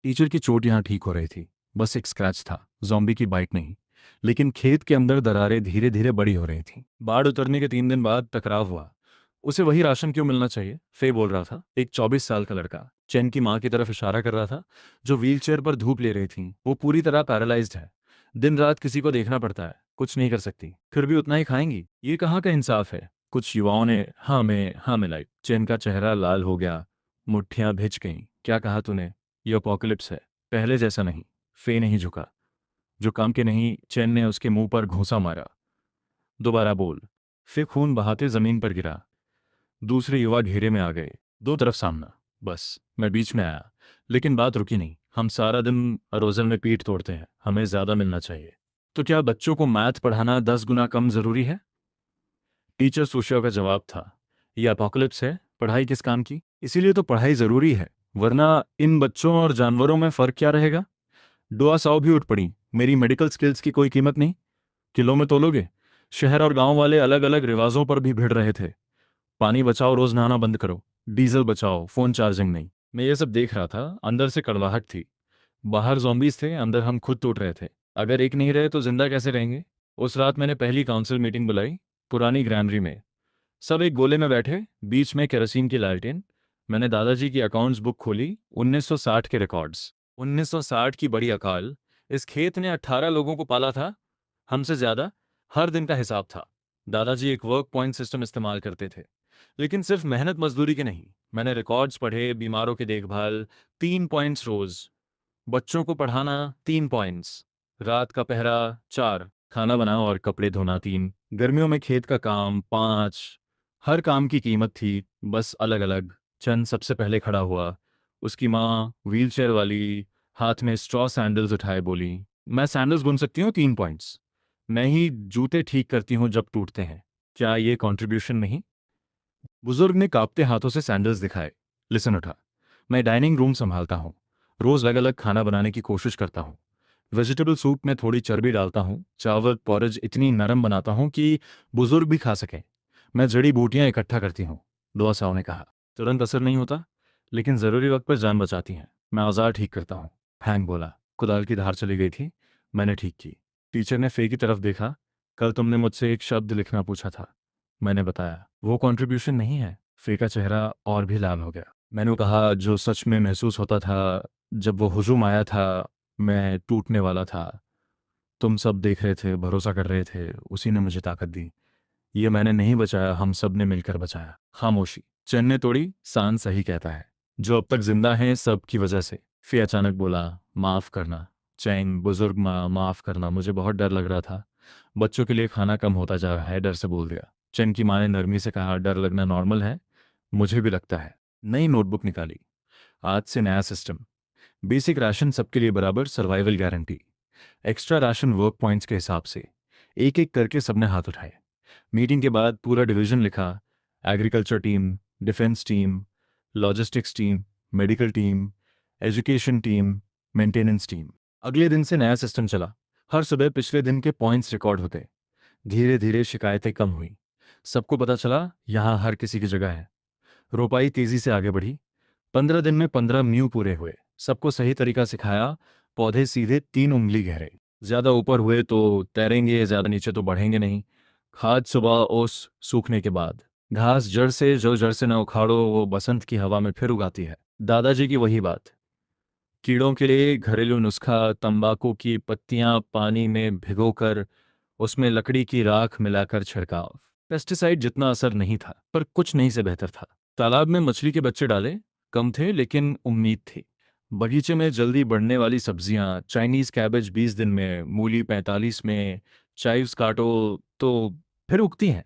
टीचर की चोट यहाँ ठीक हो रही थी, बस एक स्क्रैच था, जॉम्बी की बाइट नहीं। लेकिन खेत के अंदर दरारें धीरे धीरे बड़ी हो रही थीं। बाढ़ उतरने के 3 दिन बाद टकराव हुआ। उसे वही राशन क्यों मिलना चाहिए, फे बोल रहा था। एक 24 साल का लड़का चैन की माँ की तरफ इशारा कर रहा था, जो व्हीलचेयर पर धूप ले रही थी। वो पूरी तरह पैरालाइज्ड है। दिन रात किसी को देखना पड़ता है, कुछ नहीं कर सकती, फिर भी उतना ही खाएंगी। ये कहाँ का इंसाफ है? कुछ युवाओं ने हाँ मिलाई। चैन का चेहरा लाल हो गया, मुट्ठियां भिज गईं। क्या कहा तूने? ये अपोकलिप्स है, पहले जैसा नहीं। फे नहीं झुका। जो काम के नहीं। चैन ने उसके मुंह पर घूंसा मारा। दोबारा बोल। फे खून बहाते जमीन पर गिरा। दूसरे युवा घेरे में आ गए। दो तरफ सामना। बस मैं बीच में आया, लेकिन बात रुकी नहीं। हम सारा दिन अरोजल में पीठ तोड़ते हैं, हमें ज्यादा मिलना चाहिए। तो क्या बच्चों को मैथ पढ़ाना 10 गुना कम जरूरी है? टीचर सुशिया का जवाब था, यह अपोकलिप्स है, पढ़ाई किस काम की? इसीलिए तो पढ़ाई जरूरी है, वरना इन बच्चों और जानवरों में फर्क क्या रहेगा? डोआ साओ भी उठ पड़ी। मेरी मेडिकल स्किल्स की कोई कीमत नहीं? किलो में तोलोगे? शहर और गांव वाले अलग अलग रिवाजों पर भी भिड़ रहे थे। पानी बचाओ, रोज नहाना बंद करो। डीजल बचाओ, फोन चार्जिंग नहीं। मैं ये सब देख रहा था, अंदर से कड़वाहट थी। बाहर zombies थे, अंदर हम खुद टूट रहे थे। अगर एक नहीं रहे तो जिंदा कैसे रहेंगे? उस रात मैंने पहली काउंसिल मीटिंग बुलाई, पुरानी ग्रैंडरी में। सब एक गोले में बैठे, बीच में केरोसिन की लालटेन। मैंने दादाजी की अकाउंट्स बुक खोली, 1960 के रिकॉर्ड्स। 1960 की बड़ी अकाल। इस खेत ने 18 लोगों को पाला था, हमसे ज्यादा। हर दिन का हिसाब था। दादाजी एक वर्क पॉइंट सिस्टम इस्तेमाल करते थे, लेकिन सिर्फ मेहनत मजदूरी के नहीं। मैंने रिकॉर्ड्स पढ़े, बीमारों की देखभाल 3 पॉइंट्स रोज, बच्चों को पढ़ाना 3 पॉइंट्स, रात का पहरा 4, खाना बनाना और कपड़े धोना 3, गर्मियों में खेत का काम 5। हर काम की कीमत थी, बस अलग अलग। चंद सबसे पहले खड़ा हुआ। उसकी माँ व्हीलचेयर वाली, हाथ में स्ट्रॉ सैंडल्स उठाए बोली, मैं सैंडल्स बुन सकती हूँ 3 पॉइंट्स। मैं ही जूते ठीक करती हूँ जब टूटते हैं। क्या ये कंट्रीब्यूशन नहीं? बुजुर्ग ने कांपते हाथों से सैंडल्स दिखाए। लिसन उठा। मैं डाइनिंग रूम संभालता हूँ, रोज अलग अलग खाना बनाने की कोशिश करता हूँ। वेजिटेबल सूप में थोड़ी चर्बी डालता हूँ, चावल पॉरेज इतनी नरम बनाता हूँ कि बुजुर्ग भी खा सकें। मैं जड़ी बूटियां इकट्ठा करती हूँ, दुआ साहब ने कहा। तुरंत असर नहीं होता, लेकिन ज़रूरी वक्त पर जान बचाती हैं। मैं औजार ठीक करता हूँ। हैंग बोला। कुदाल की धार चली गई थी, मैंने ठीक की। टीचर ने फे की तरफ देखा। कल तुमने मुझसे एक शब्द लिखना पूछा था, मैंने बताया। वो कंट्रीब्यूशन नहीं है। फे का चेहरा और भी लाल हो गया। मैंने कहा जो सच में महसूस होता था जब वो हुजूम आया था, मैं टूटने वाला था। तुम सब देख रहे थे, भरोसा कर रहे थे, उसी ने मुझे ताकत दी। ये मैंने नहीं बचाया, हम सब ने मिलकर बचाया। खामोशी। चैन ने तोड़ी। सान सही कहता है, जो अब तक जिंदा हैं सब की वजह से। फिर अचानक बोला, माफ करना। चैन बुजुर्ग माँ, माफ करना, मुझे बहुत डर लग रहा था। बच्चों के लिए खाना कम होता जा रहा है, डर से बोल दिया। चैन की माँ ने नरमी से कहा, डर लगना नॉर्मल है, मुझे भी लगता है। नई नोटबुक निकाली। आज से नया सिस्टम। बेसिक राशन सबके लिए बराबर, survival guarantee. Extra ration work points के हिसाब से। एक एक करके सबने हाथ उठाए। मीटिंग के बाद पूरा डिवीजन लिखा। Agriculture team, defence team, logistics team, medical team, education team, maintenance team. अगले दिन से नया सिस्टम चला। हर सुबह पिछले दिन के पॉइंट्स रिकॉर्ड होते। धीरे धीरे शिकायतें कम हुई। सबको पता चला यहाँ हर किसी की जगह है। रोपाई तेजी से आगे बढ़ी। 15 दिन में 15 म्यू पूरे हुए। सबको सही तरीका सिखाया। पौधे सीधे 3 उंगली गहरे। ज्यादा ऊपर हुए तो तैरेंगे, ज्यादा नीचे तो बढ़ेंगे नहीं। खाद सुबह ओस सूखने के बाद। घास जड़ से, जो जड़ से न उखाड़ो वो बसंत की हवा में फिर उगाती है। दादाजी की वही बात। कीड़ों के लिए घरेलू नुस्खा, तंबाकू की पत्तियां पानी में भिगोकर उसमें लकड़ी की राख मिलाकर छिड़काव। पेस्टिसाइड जितना असर नहीं था, पर कुछ नहीं से बेहतर था। तालाब में मछली के बच्चे डाले, कम थे लेकिन उम्मीद थी। बगीचे में जल्दी बढ़ने वाली सब्जियां, चाइनीज कैबेज 20 दिन में, मूली 45 में। चाइव्स काटो तो फिर उगती हैं।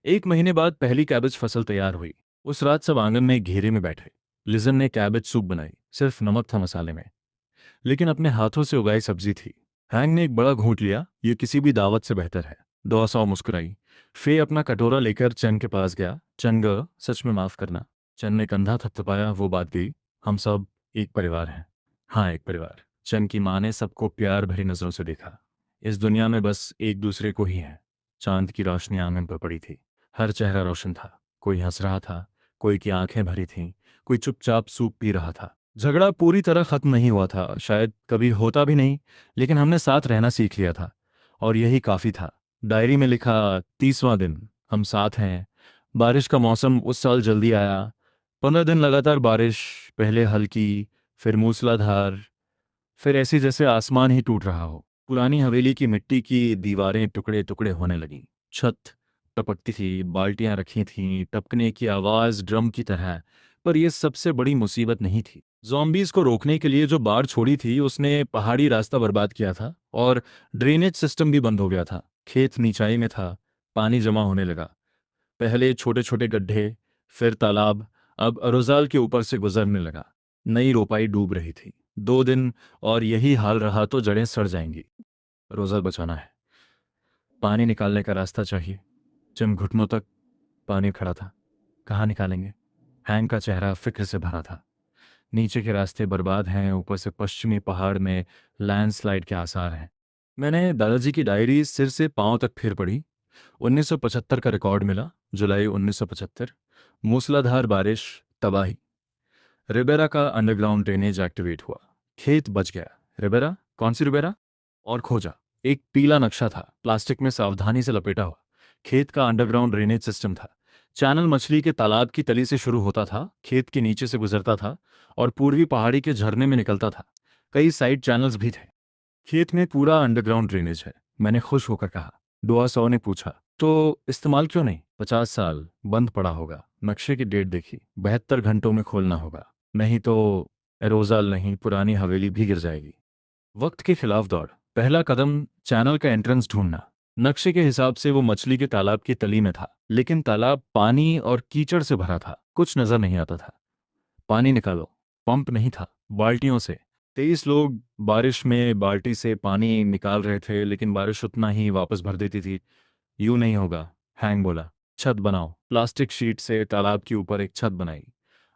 1 महीने बाद पहली कैबेज फसल तैयार हुई। उस रात सब आंगन में घेरे में बैठे। लिजन ने कैबेज सूप बनाई, सिर्फ नमक था मसाले में, लेकिन अपने हाथों से उगाई सब्जी थी। हैंग ने एक बड़ा घूंट लिया, ये किसी भी दावत से बेहतर है। दुआ साव मुस्कुराई। फे अपना कटोरा लेकर चंद के पास गया। चंद, सच में माफ करना। चंद ने कंधा थपथपाया, वो बात गई। हम सब एक परिवार हैं। हाँ, एक परिवार। चंद की माँ ने सबको प्यार भरी नजरों से देखा। इस दुनिया में बस एक दूसरे को ही है। चांद की रोशनी आंगन पर पड़ी थी। हर चेहरा रोशन था। कोई हंस रहा था, कोई की आंखें भरी थीं, कोई चुपचाप सूप पी रहा था। झगड़ा पूरी तरह खत्म नहीं हुआ था, शायद कभी होता भी नहीं, लेकिन हमने साथ रहना सीख लिया था, और यही काफी था। डायरी में लिखा, 30वां दिन, हम साथ हैं। बारिश का मौसम उस साल जल्दी आया। 15 दिन लगातार बारिश, पहले हल्की, फिर मूसलाधार, फिर ऐसी जैसे आसमान ही टूट रहा हो। पुरानी हवेली की मिट्टी की दीवारें टुकड़े टुकड़े होने लगीं। छत टपकती थी, बाल्टियां रखी थीं, टपकने की आवाज़ ड्रम की तरह। पर यह सबसे बड़ी मुसीबत नहीं थी। जॉम्बीज को रोकने के लिए जो बाढ़ छोड़ी थी उसने पहाड़ी रास्ता बर्बाद किया था, और ड्रेनेज सिस्टम भी बंद हो गया था। खेत नीचाई में था, पानी जमा होने लगा। पहले छोटे छोटे गड्ढे, फिर तालाब, अब अरोजाल के ऊपर से गुजरने लगा। नई रोपाई डूब रही थी। 2 दिन और यही हाल रहा तो जड़ें सड़ जाएंगी। रोजा बचाना है, पानी निकालने का रास्ता चाहिए। जिम घुटनों तक पानी खड़ा था। कहाँ निकालेंगे? हैंग का चेहरा फिक्र से भरा था। नीचे के रास्ते बर्बाद हैं, ऊपर से पश्चिमी पहाड़ में लैंडस्लाइड के आसार हैं। मैंने दादाजी की डायरी सिर से पांव तक फिर पढ़ी। 1975 का रिकॉर्ड मिला, जुलाई 1975। मूसलाधार बारिश, तबाही। रिबेरा का अंडरग्राउंड ड्रेनेज एक्टिवेट हुआ। खेत बच गया। रिबेरा? कौन सी रिबेरा? और खोजा। एक पीला नक्शा था, प्लास्टिक में सावधानी से लपेटा हुआ। खेत का अंडरग्राउंड ड्रेनेज सिस्टम था। चैनल मछली के तालाब की तली से शुरू होता था, खेत के नीचे से गुजरता था, और पूर्वी पहाड़ी के झरने में निकलता था। कई साइड चैनल्स भी थे। खेत में पूरा अंडरग्राउंड ड्रेनेज है, मैंने खुश होकर कहा। डोआ सौ ने पूछा, तो इस्तेमाल क्यों नहीं? 50 साल बंद पड़ा होगा। नक्शे की डेट देखी, 72 घंटों में खोलना होगा, नहीं तो एरोजाल नहीं, पुरानी हवेली भी गिर जाएगी। वक्त के खिलाफ दौड़। पहला कदम, चैनल का एंट्रेंस ढूंढना। नक्शे के हिसाब से वो मछली के तालाब की तली में था, लेकिन तालाब पानी और कीचड़ से भरा था, कुछ नजर नहीं आता था। पानी निकालो। पंप नहीं था, बाल्टियों से। 23 लोग बारिश में बाल्टी से पानी निकाल रहे थे, लेकिन बारिश उतना ही वापस भर देती थी। यूं नहीं होगा, हैंग बोला। छत बनाओ। प्लास्टिक शीट से तालाब के ऊपर एक छत बनाई।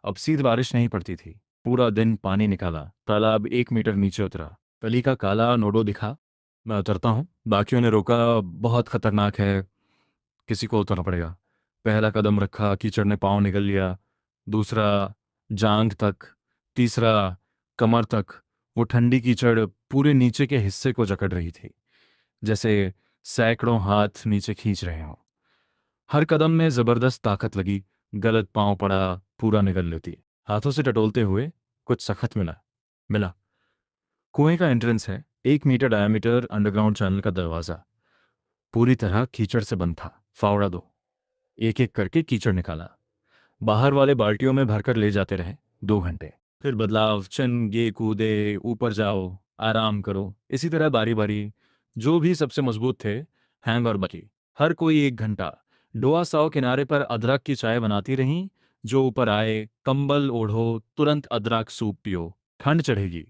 अब सीध बारिश नहीं पड़ती थी। पूरा दिन पानी निकाला, तालाब 1 मीटर नीचे उतरा। तली का काला नोडो दिखा। मैं उतरता हूँ। बाकियों ने रोका, बहुत खतरनाक है, किसी को उतरना पड़ेगा। पहला कदम रखा, कीचड़ ने पाँव निकल लिया। दूसरा, जांघ तक। तीसरा, कमर तक। वो ठंडी कीचड़ पूरे नीचे के हिस्से को जकड़ रही थी, जैसे सैकड़ों हाथ नीचे खींच रहे हों। हर कदम में जबरदस्त ताकत लगी। गलत पांव पड़ा, पूरा निगल लेती। हाथों से टटोलते हुए कुछ सख्त मिला। मिला। कुएं का एंट्रेंस है, 1 मीटर डायमीटर अंडरग्राउंड चैनल का दरवाजा। पूरी तरह कीचड़ से बंद था। फावड़ा दो। एक एक करके कीचड़ निकाला। बाहर वाले बाल्टियों में भरकर ले जाते रहे। 2 घंटे। फिर बदलाव, चन कूदे, ऊपर जाओ, आराम करो, इसी तरह बारी बारी। जो भी सबसे मजबूत थे, हैंग और बची। हर कोई 1 घंटा। डोआ साव किनारे पर अदरक की चाय बनाती रहीं। जो ऊपर आए, कंबल ओढ़ो, तुरंत अदरक सूप पियो, ठंड चढ़ेगी।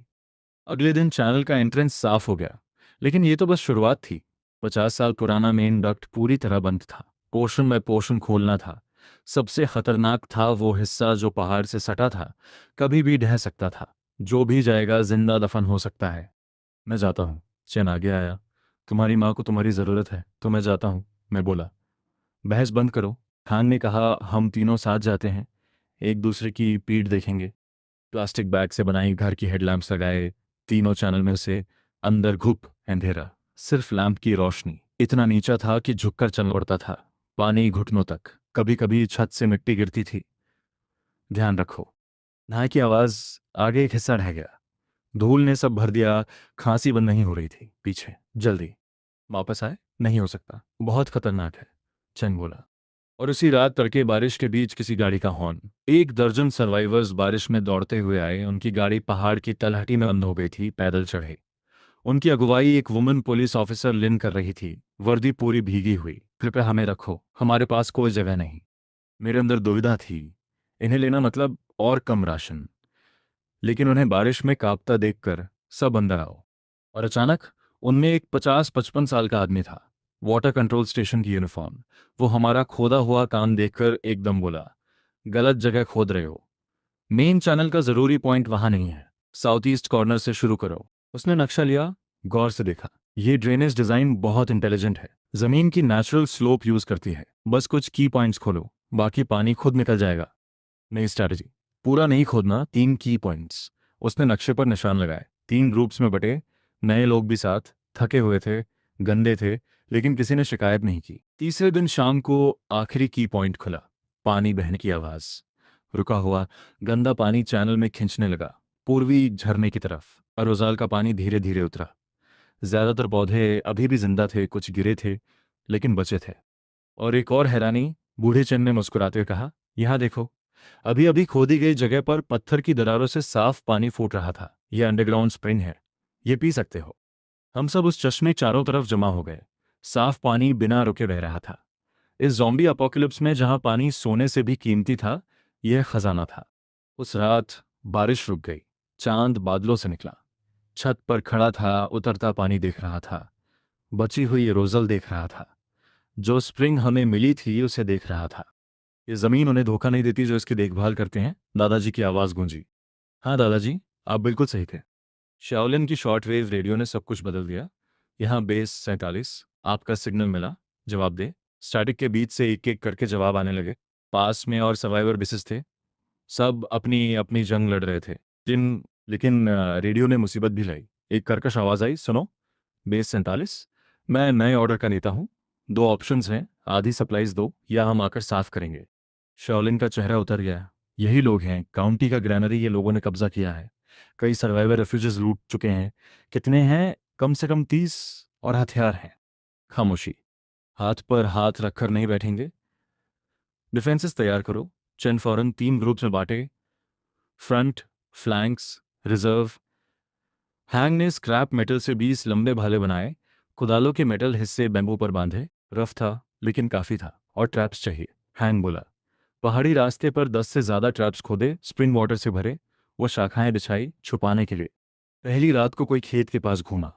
अगले दिन चैनल का एंट्रेंस साफ हो गया, लेकिन ये तो बस शुरुआत थी। 50 साल पुराना मेन डक्ट पूरी तरह बंद था। पोर्शन बाय पोर्शन खोलना था। सबसे खतरनाक था वो हिस्सा जो पहाड़ से सटा था, कभी भी ढह सकता था। जो भी जाएगा जिंदा दफन हो सकता है। मैं जाता हूँ। चैन आगे आया। तुम्हारी माँ को तुम्हारी ज़रूरत है, तो मैं जाता हूँ, मैं बोला। बहस बंद करो। खान ने कहा, हम तीनों साथ जाते हैं, एक दूसरे की पीठ देखेंगे। प्लास्टिक बैग से बनाई घर की हेडलैम्प्स लगाए। तीनों चैनल में से अंदर घुप अंधेरा, सिर्फ लैंप की रोशनी। इतना नीचा था कि झुककर चलना पड़ता था। पानी घुटनों तक, कभी कभी छत से मिट्टी गिरती थी। ध्यान रखो। नहाय की आवाज। आगे एक हिस्सा रह गया। धूल ने सब भर दिया। खांसी बंद नहीं हो रही थी। पीछे, जल्दी। वापस आए? नहीं हो सकता, बहुत खतरनाक है, चंग बोला। और उसी रात तड़के बारिश के बीच किसी गाड़ी का हॉर्न। 1 दर्जन सर्वाइवर्स बारिश में दौड़ते हुए आए। उनकी गाड़ी पहाड़ की तलहटी में बंद हो गई थी। पैदल चढ़े। उनकी अगुवाई एक वुमन पुलिस ऑफिसर लिन कर रही थी। वर्दी पूरी भीगी हुई। कृपया हमें रखो, हमारे पास कोई जगह नहीं। मेरे अंदर दुविधा थी। इन्हें लेना मतलब और कम राशन, लेकिन उन्हें बारिश में कांपता देखकर सब अंदर आओ। और अचानक उनमें एक 50-55 साल का आदमी था। वाटर कंट्रोल स्टेशन की यूनिफॉर्म। वो हमारा खोदा हुआ कान देखकर एकदम बोला, गलत जगह खोद रहे हो। मेन चैनल का जरूरी पॉइंट वहां नहीं है, साउथ ईस्ट कॉर्नर से शुरू करो। उसने नक्शा लिया, गौर से देखा। ये ड्रेनेज डिजाइन बहुत इंटेलिजेंट है। जमीन की नेचुरल स्लोप यूज करती है। बस कुछ की पॉइंट्स खोलो, बाकी पानी खुद निकल जाएगा। नई स्ट्रैटेजी। पूरा नहीं खोदना, 3 की पॉइंट्स। उसने नक्शे पर निशान लगाए। 3 ग्रुप्स में बटे। नए लोग भी साथ। थके हुए थे, गंदे थे, लेकिन किसी ने शिकायत नहीं की। तीसरे दिन शाम को आखिरी की पॉइंट खुला। पानी बहने की आवाज। रुका हुआ गंदा पानी चैनल में खींचने लगा, पूर्वी झरने की तरफ। अरोजाल का पानी धीरे धीरे उतरा। ज्यादातर पौधे अभी भी जिंदा थे, कुछ गिरे थे, लेकिन बचे थे। और एक और हैरानी, बूढ़े चंद ने मुस्कुराते हुए कहा, यहां देखो। अभी अभी खोदी गई जगह पर पत्थर की दरारों से साफ पानी फूट रहा था। यह अंडरग्राउंड स्प्रिंग है, ये पी सकते हो। हम सब उस चश्मे चारों तरफ जमा हो गए। साफ पानी बिना रुके बह रहा था। इस जॉम्बी अपोकलिप्स में जहां पानी सोने से भी कीमती था, यह खजाना था। उस रात बारिश रुक गई। चांद बादलों से निकला। छत पर खड़ा था, उतरता पानी देख रहा था। बची हुई रोजल देख रहा था। जो स्प्रिंग हमें मिली थी उसे देख रहा था। ये जमीन उन्हें धोखा नहीं देती जो इसकी देखभाल करते हैं, दादाजी की आवाज गूंजी। हाँ दादाजी, आप बिल्कुल सही थे। शाओलिन की शॉर्टवेव रेडियो ने सब कुछ बदल दिया। यहाँ बेस 47, आपका सिग्नल मिला, जवाब दे। स्टैटिक के बीच से एक एक करके जवाब आने लगे। पास में और सर्वाइवर बेसिस थे। सब अपनी अपनी जंग लड़ रहे थे। लेकिन रेडियो ने मुसीबत भी लाई। एक कर्कश आवाज आई, सुनो, बेस 47, मैं नए ऑर्डर का नेता हूँ। 2 ऑप्शंस हैं, आधी सप्लाईज दो या हम आकर साफ करेंगे। शाओलिन का चेहरा उतर गया। यही लोग हैं, काउंटी का ग्रैनरी ये लोगों ने कब्जा किया है। कई सर्वाइवर रेफ्यूजेस लूट चुके हैं। कितने हैं? कम से कम 30। और हथियार हैं। खामोशी। हाथ पर हाथ रखकर नहीं बैठेंगे। डिफेंसेस तैयार करो। चेन फौरन 3 ग्रुप्स में बांटे। Front, flanks, reserve. हैंग ने स्क्रैप मेटल से 20 लंबे भाले बनाए। कुदालों के मेटल हिस्से बैम्बू पर बांधे। रफ था लेकिन काफ़ी था। और ट्रैप्स चाहिए। हैंग बोला। पहाड़ी रास्ते पर 10 से ज़्यादा ट्रैप्स खोदे, स्प्रिंग वाटर से भरे। वो शाखाएं बिछाई छुपाने के लिए। पहली रात को कोई खेत के पास घूमा।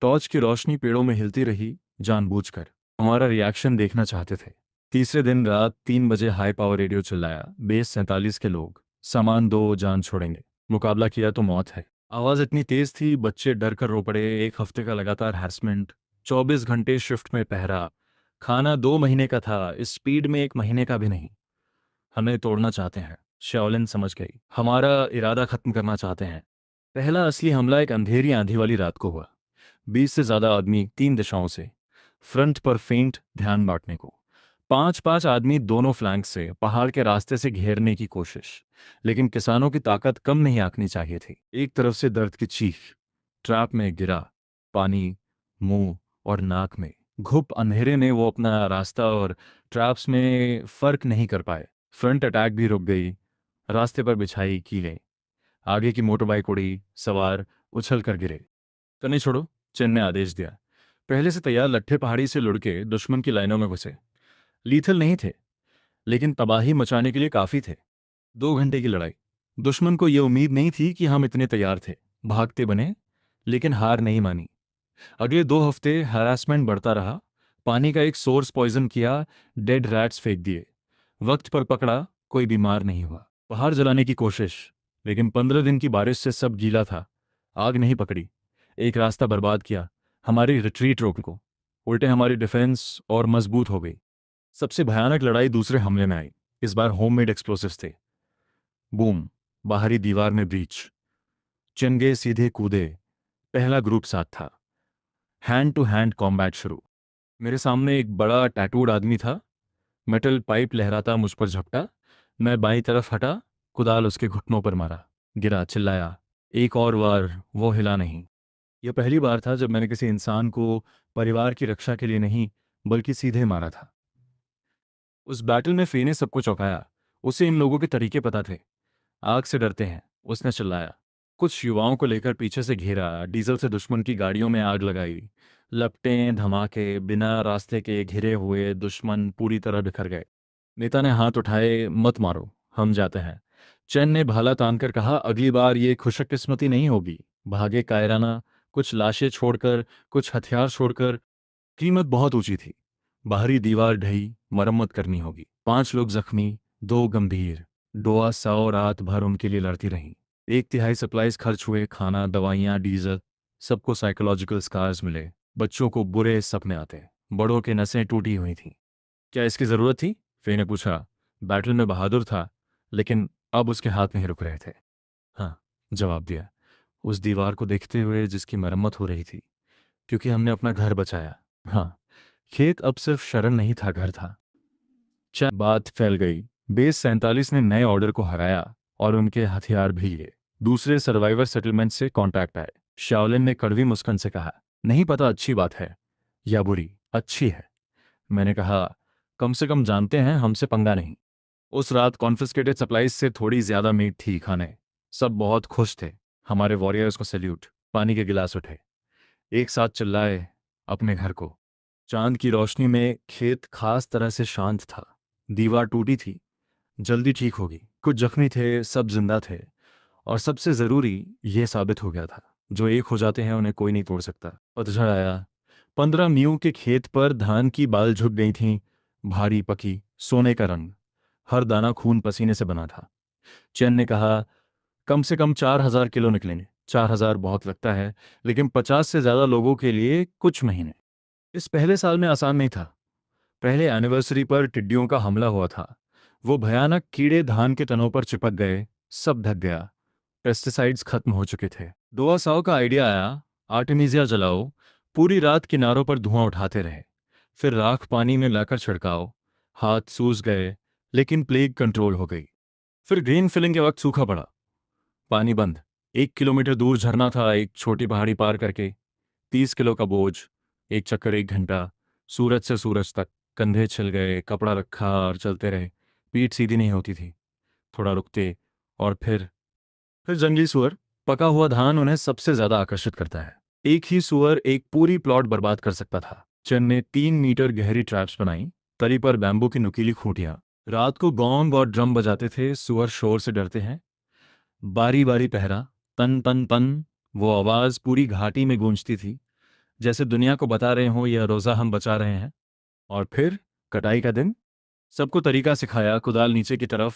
टॉर्च की रोशनी पेड़ों में हिलती रही, जानबूझकर। हमारा रिएक्शन देखना चाहते थे। तीसरे दिन रात 3 बजे हाई पावर रेडियो चिल्लाया, बेस 47 के लोग, सामान दो, जान छोड़ेंगे। मुकाबला किया तो मौत है। आवाज़ इतनी तेज थी बच्चे डर कर रो पड़े। 1 हफ्ते का लगातार हैरेसमेंट, 24 घंटे शिफ्ट में पहरा। खाना 2 महीने का था, इस स्पीड में 1 महीने का भी नहीं। हमें तोड़ना चाहते हैं। शाओलिन समझ गई। हमारा इरादा खत्म करना चाहते हैं। पहला असली हमला एक अंधेरी आंधी वाली रात को हुआ। 20 से ज़्यादा आदमी 3 दिशाओं से। फ्रंट पर फेंट ध्यान बांटने को। 5-5 आदमी दोनों फ्लैंक से पहाड़ के रास्ते से घेरने की कोशिश। लेकिन किसानों की ताकत कम नहीं आंकनी चाहिए थी। एक तरफ से दर्द की चीख। ट्रैप में गिरा। पानी मुंह और नाक में। घुप अंधेरे में वो अपना रास्ता और ट्रैप्स में फर्क नहीं कर पाए। फ्रंट अटैक भी रुक गई। रास्ते पर बिछाई कीलें। आगे की मोटरबाइक उड़ी, सवार उछल कर गिरे। कन्नी छोड़ो, चेन ने आदेश दिया। पहले से तैयार लट्ठे पहाड़ी से लुढ़के दुश्मन की लाइनों में घुसे। लीथल नहीं थे, लेकिन तबाही मचाने के लिए काफ़ी थे। 2 घंटे की लड़ाई। दुश्मन को यह उम्मीद नहीं थी कि हम इतने तैयार थे। भागते बने, लेकिन हार नहीं मानी। अगले 2 हफ्ते हरासमेंट बढ़ता रहा। पानी का एक सोर्स पॉइजन किया, डेड रैट्स फेंक दिए। वक्त पर पकड़ा, कोई बीमार नहीं हुआ। पहाड़ जलाने की कोशिश, लेकिन 15 दिन की बारिश से सब गीला था। आग नहीं पकड़ी। एक रास्ता बर्बाद किया, हमारी रिट्रीट रोक को। उल्टे हमारी डिफेंस और मजबूत हो गई। सबसे भयानक लड़ाई दूसरे हमले में आई। इस बार होममेड एक्सप्लोसिव्स थे। बूम। बाहरी दीवार में ब्रीच। चंगे सीधे कूदे। पहला ग्रुप साथ था। हैंड टू हैंड कॉम्बैट शुरू। मेरे सामने एक बड़ा टैटूड आदमी था। मेटल पाइप लहराता मुझ पर झपटा। मैं बाईं तरफ हटा, कुदाल उसके घुटनों पर मारा। गिरा, चिल्लाया। एक और बार, वो हिला नहीं। यह पहली बार था जब मैंने किसी इंसान को परिवार की रक्षा के लिए नहीं, बल्कि सीधे मारा था। उस बैटल में फे ने सबको चौंकाया। उसे इन लोगों के तरीके पता थे। आग से डरते हैं, उसने चिल्लाया। कुछ युवाओं को लेकर पीछे से घेरा, डीजल से दुश्मन की गाड़ियों में आग लगाई। लपटें, धमाके, बिना रास्ते के घिरे हुए दुश्मन पूरी तरह बिखर गए। नेता ने हाथ उठाए, मत मारो, हम जाते हैं। चैन ने भाला तानकर कहा, अगली बार ये खुशकिस्मती नहीं होगी। भागे कायराना, कुछ लाशें छोड़कर, कुछ हथियार छोड़कर। कीमत बहुत ऊंची थी। बाहरी दीवार ढही, मरम्मत करनी होगी। 5 लोग जख्मी, 2 गंभीर। डोआ 100 रात भर उनके लिए लड़ती रहीं। 1/3 सप्लाईज खर्च हुए, खाना, दवाइयाँ, डीजल। सबको साइकोलॉजिकल स्कार्स मिले। बच्चों को बुरे सपने आते। बड़ों के नसें टूटी हुई थीं। क्या इसकी ज़रूरत थी? फे ने पूछा। बैटल में बहादुर था, लेकिन अब उसके हाथ नहीं रुक रहे थे। हाँ, जवाब दिया। उस दीवार को देखते हुए जिसकी मरम्मत हो रही थी, क्योंकि हमने अपना घर बचाया। हाँ, खेत अब सिर्फ शरण नहीं था, घर था। बात फैल गई। बेस 47 ने नए ऑर्डर को हराया और उनके हथियार भी लिए। दूसरे सर्वाइवर सेटलमेंट से कॉन्टैक्ट आए। शाओलिन ने कड़वी मुस्कान से कहा, नहीं पता अच्छी बात है या बुरी। अच्छी है। मैंने कहा, कम से कम जानते हैं हमसे पंगा नहीं। उस रात कॉन्फिस्केटेड सप्लाईज से थोड़ी ज्यादा मीट थी खाने। सब बहुत खुश थे। हमारे वॉरियर्स को सैल्यूट। पानी के गिलास उठे। एक साथ चिल्लाए, अपने घर को। चांद की रोशनी में खेत खास तरह से शांत था। दीवार टूटी थी, जल्दी ठीक होगी। कुछ जख्मी थे, सब जिंदा थे। और सबसे ज़रूरी यह साबित हो गया था, जो एक हो जाते हैं उन्हें कोई नहीं तोड़ सकता। पतझड़ आया। 15 मीऊ के खेत पर धान की बाल झुक गई थीं, भारी पकी, सोने का रंग। हर दाना खून पसीने से बना था। चैन ने कहा, कम से कम 4000 किलो निकलेंगे। 4000 बहुत लगता है, लेकिन 50 से ज़्यादा लोगों के लिए कुछ महीने। इस पहले साल में आसान नहीं था। पहले एनिवर्सरी पर टिड्डियों का हमला हुआ था। वो भयानक कीड़े धान के तनों पर चिपक गए, सब ढक गया। पेस्टिसाइड्स खत्म हो चुके थे। दुआ साओ का आइडिया आया, आर्टेमिसिया जलाओ। पूरी रात किनारों पर धुआं उठाते रहे। फिर राख पानी में लाकर छिड़काओ। हाथ सूज गए, लेकिन प्लेग कंट्रोल हो गई। फिर ग्रेन फिलिंग के वक्त सूखा पड़ा। पानी बंद। 1 किलोमीटर दूर झरना था, एक छोटी पहाड़ी पार करके। 30 किलो का बोझ, एक चक्कर 1 घंटा। सूरज से सूरज तक कंधे छिल गए, कपड़ा रखा और चलते रहे। पीठ सीधी नहीं होती थी। थोड़ा रुकते और फिर जंगली सुअर। पका हुआ धान उन्हें सबसे ज्यादा आकर्षित करता है। एक ही सुअर एक पूरी प्लॉट बर्बाद कर सकता था। चंद ने 3 मीटर गहरी ट्रैप्स बनाई, तरी पर बैम्बू की नुकीली खूंटियां। रात को गोंग और ड्रम बजाते थे, सुअर शोर से डरते हैं। बारी बारी पहरा, तन तन तन। वो आवाज पूरी घाटी में गूंजती थी, जैसे दुनिया को बता रहे हों यह रोजा हम बचा रहे हैं। और फिर कटाई का दिन। सबको तरीका सिखाया। कुदाल नीचे की तरफ,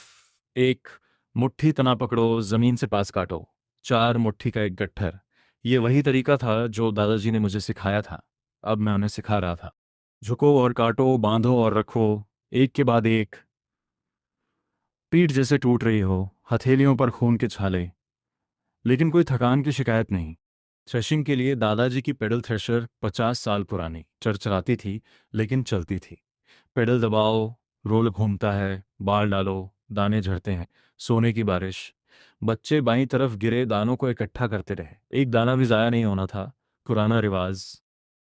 एक मुट्ठी तना पकड़ो, जमीन से पास काटो। 4 मुट्ठी का एक गट्ठर। ये वही तरीका था जो दादाजी ने मुझे सिखाया था। अब मैं उन्हें सिखा रहा था। झुको और काटो, बांधो और रखो, एक के बाद एक। पीठ जैसे टूट रही हो, हथेलियों पर खून के छाले, लेकिन कोई थकान की शिकायत नहीं। थ्रेशिंग के लिए दादाजी की पेडल थ्रेशर 50 साल पुरानी चरचराती थी, लेकिन चलती थी। पेडल दबाओ, रोल घूमता है, बाल डालो, दाने झड़ते हैं। सोने की बारिश। बच्चे बाईं तरफ गिरे दानों को इकट्ठा करते रहे। एक दाना भी ज़ाया नहीं होना था। पुराना रिवाज।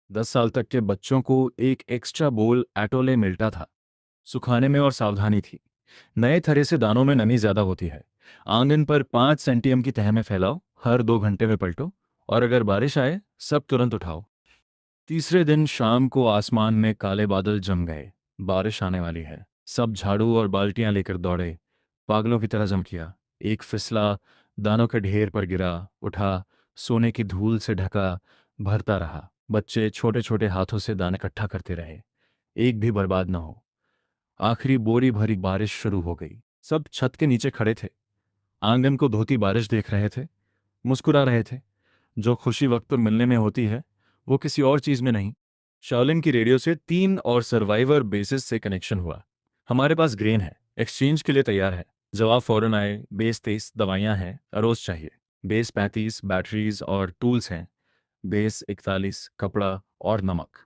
10 साल तक के बच्चों को एक एक्स्ट्रा बोल एटोले मिलता था। सुखाने में और सावधानी थी। नए थरे से दानों में नमी ज्यादा होती है। आंगन पर 5 सेंटीएम की तह में फैलाओ, हर 2 घंटे में पलटो, और अगर बारिश आए सब तुरंत उठाओ। तीसरे दिन शाम को आसमान में काले बादल जम गए। बारिश आने वाली है। सब झाड़ू और बाल्टियां लेकर दौड़े। पागलों की तरह चमकिया। एक फिसला, दानों के ढेर पर गिरा, उठा, सोने की धूल से ढका, भरता रहा। बच्चे छोटे छोटे हाथों से दाने इकट्ठा करते रहे, एक भी बर्बाद न हो। आखिरी बोरी भरी बारिश शुरू हो गई। सब छत के नीचे खड़े थे, आंगन को धोती बारिश देख रहे थे, मुस्कुरा रहे थे। जो खुशी वक्त पर मिलने में होती है, वो किसी और चीज में नहीं। शाओलिन की रेडियो से 3 और सर्वाइवर बेसिस से कनेक्शन हुआ। हमारे पास ग्रेन है, एक्सचेंज के लिए तैयार है। जवाब फौरन आए। बेस 23 दवाइयाँ हैं, अरोज चाहिए। बेस 35 बैटरीज और टूल्स हैं। बेस 41 कपड़ा और नमक।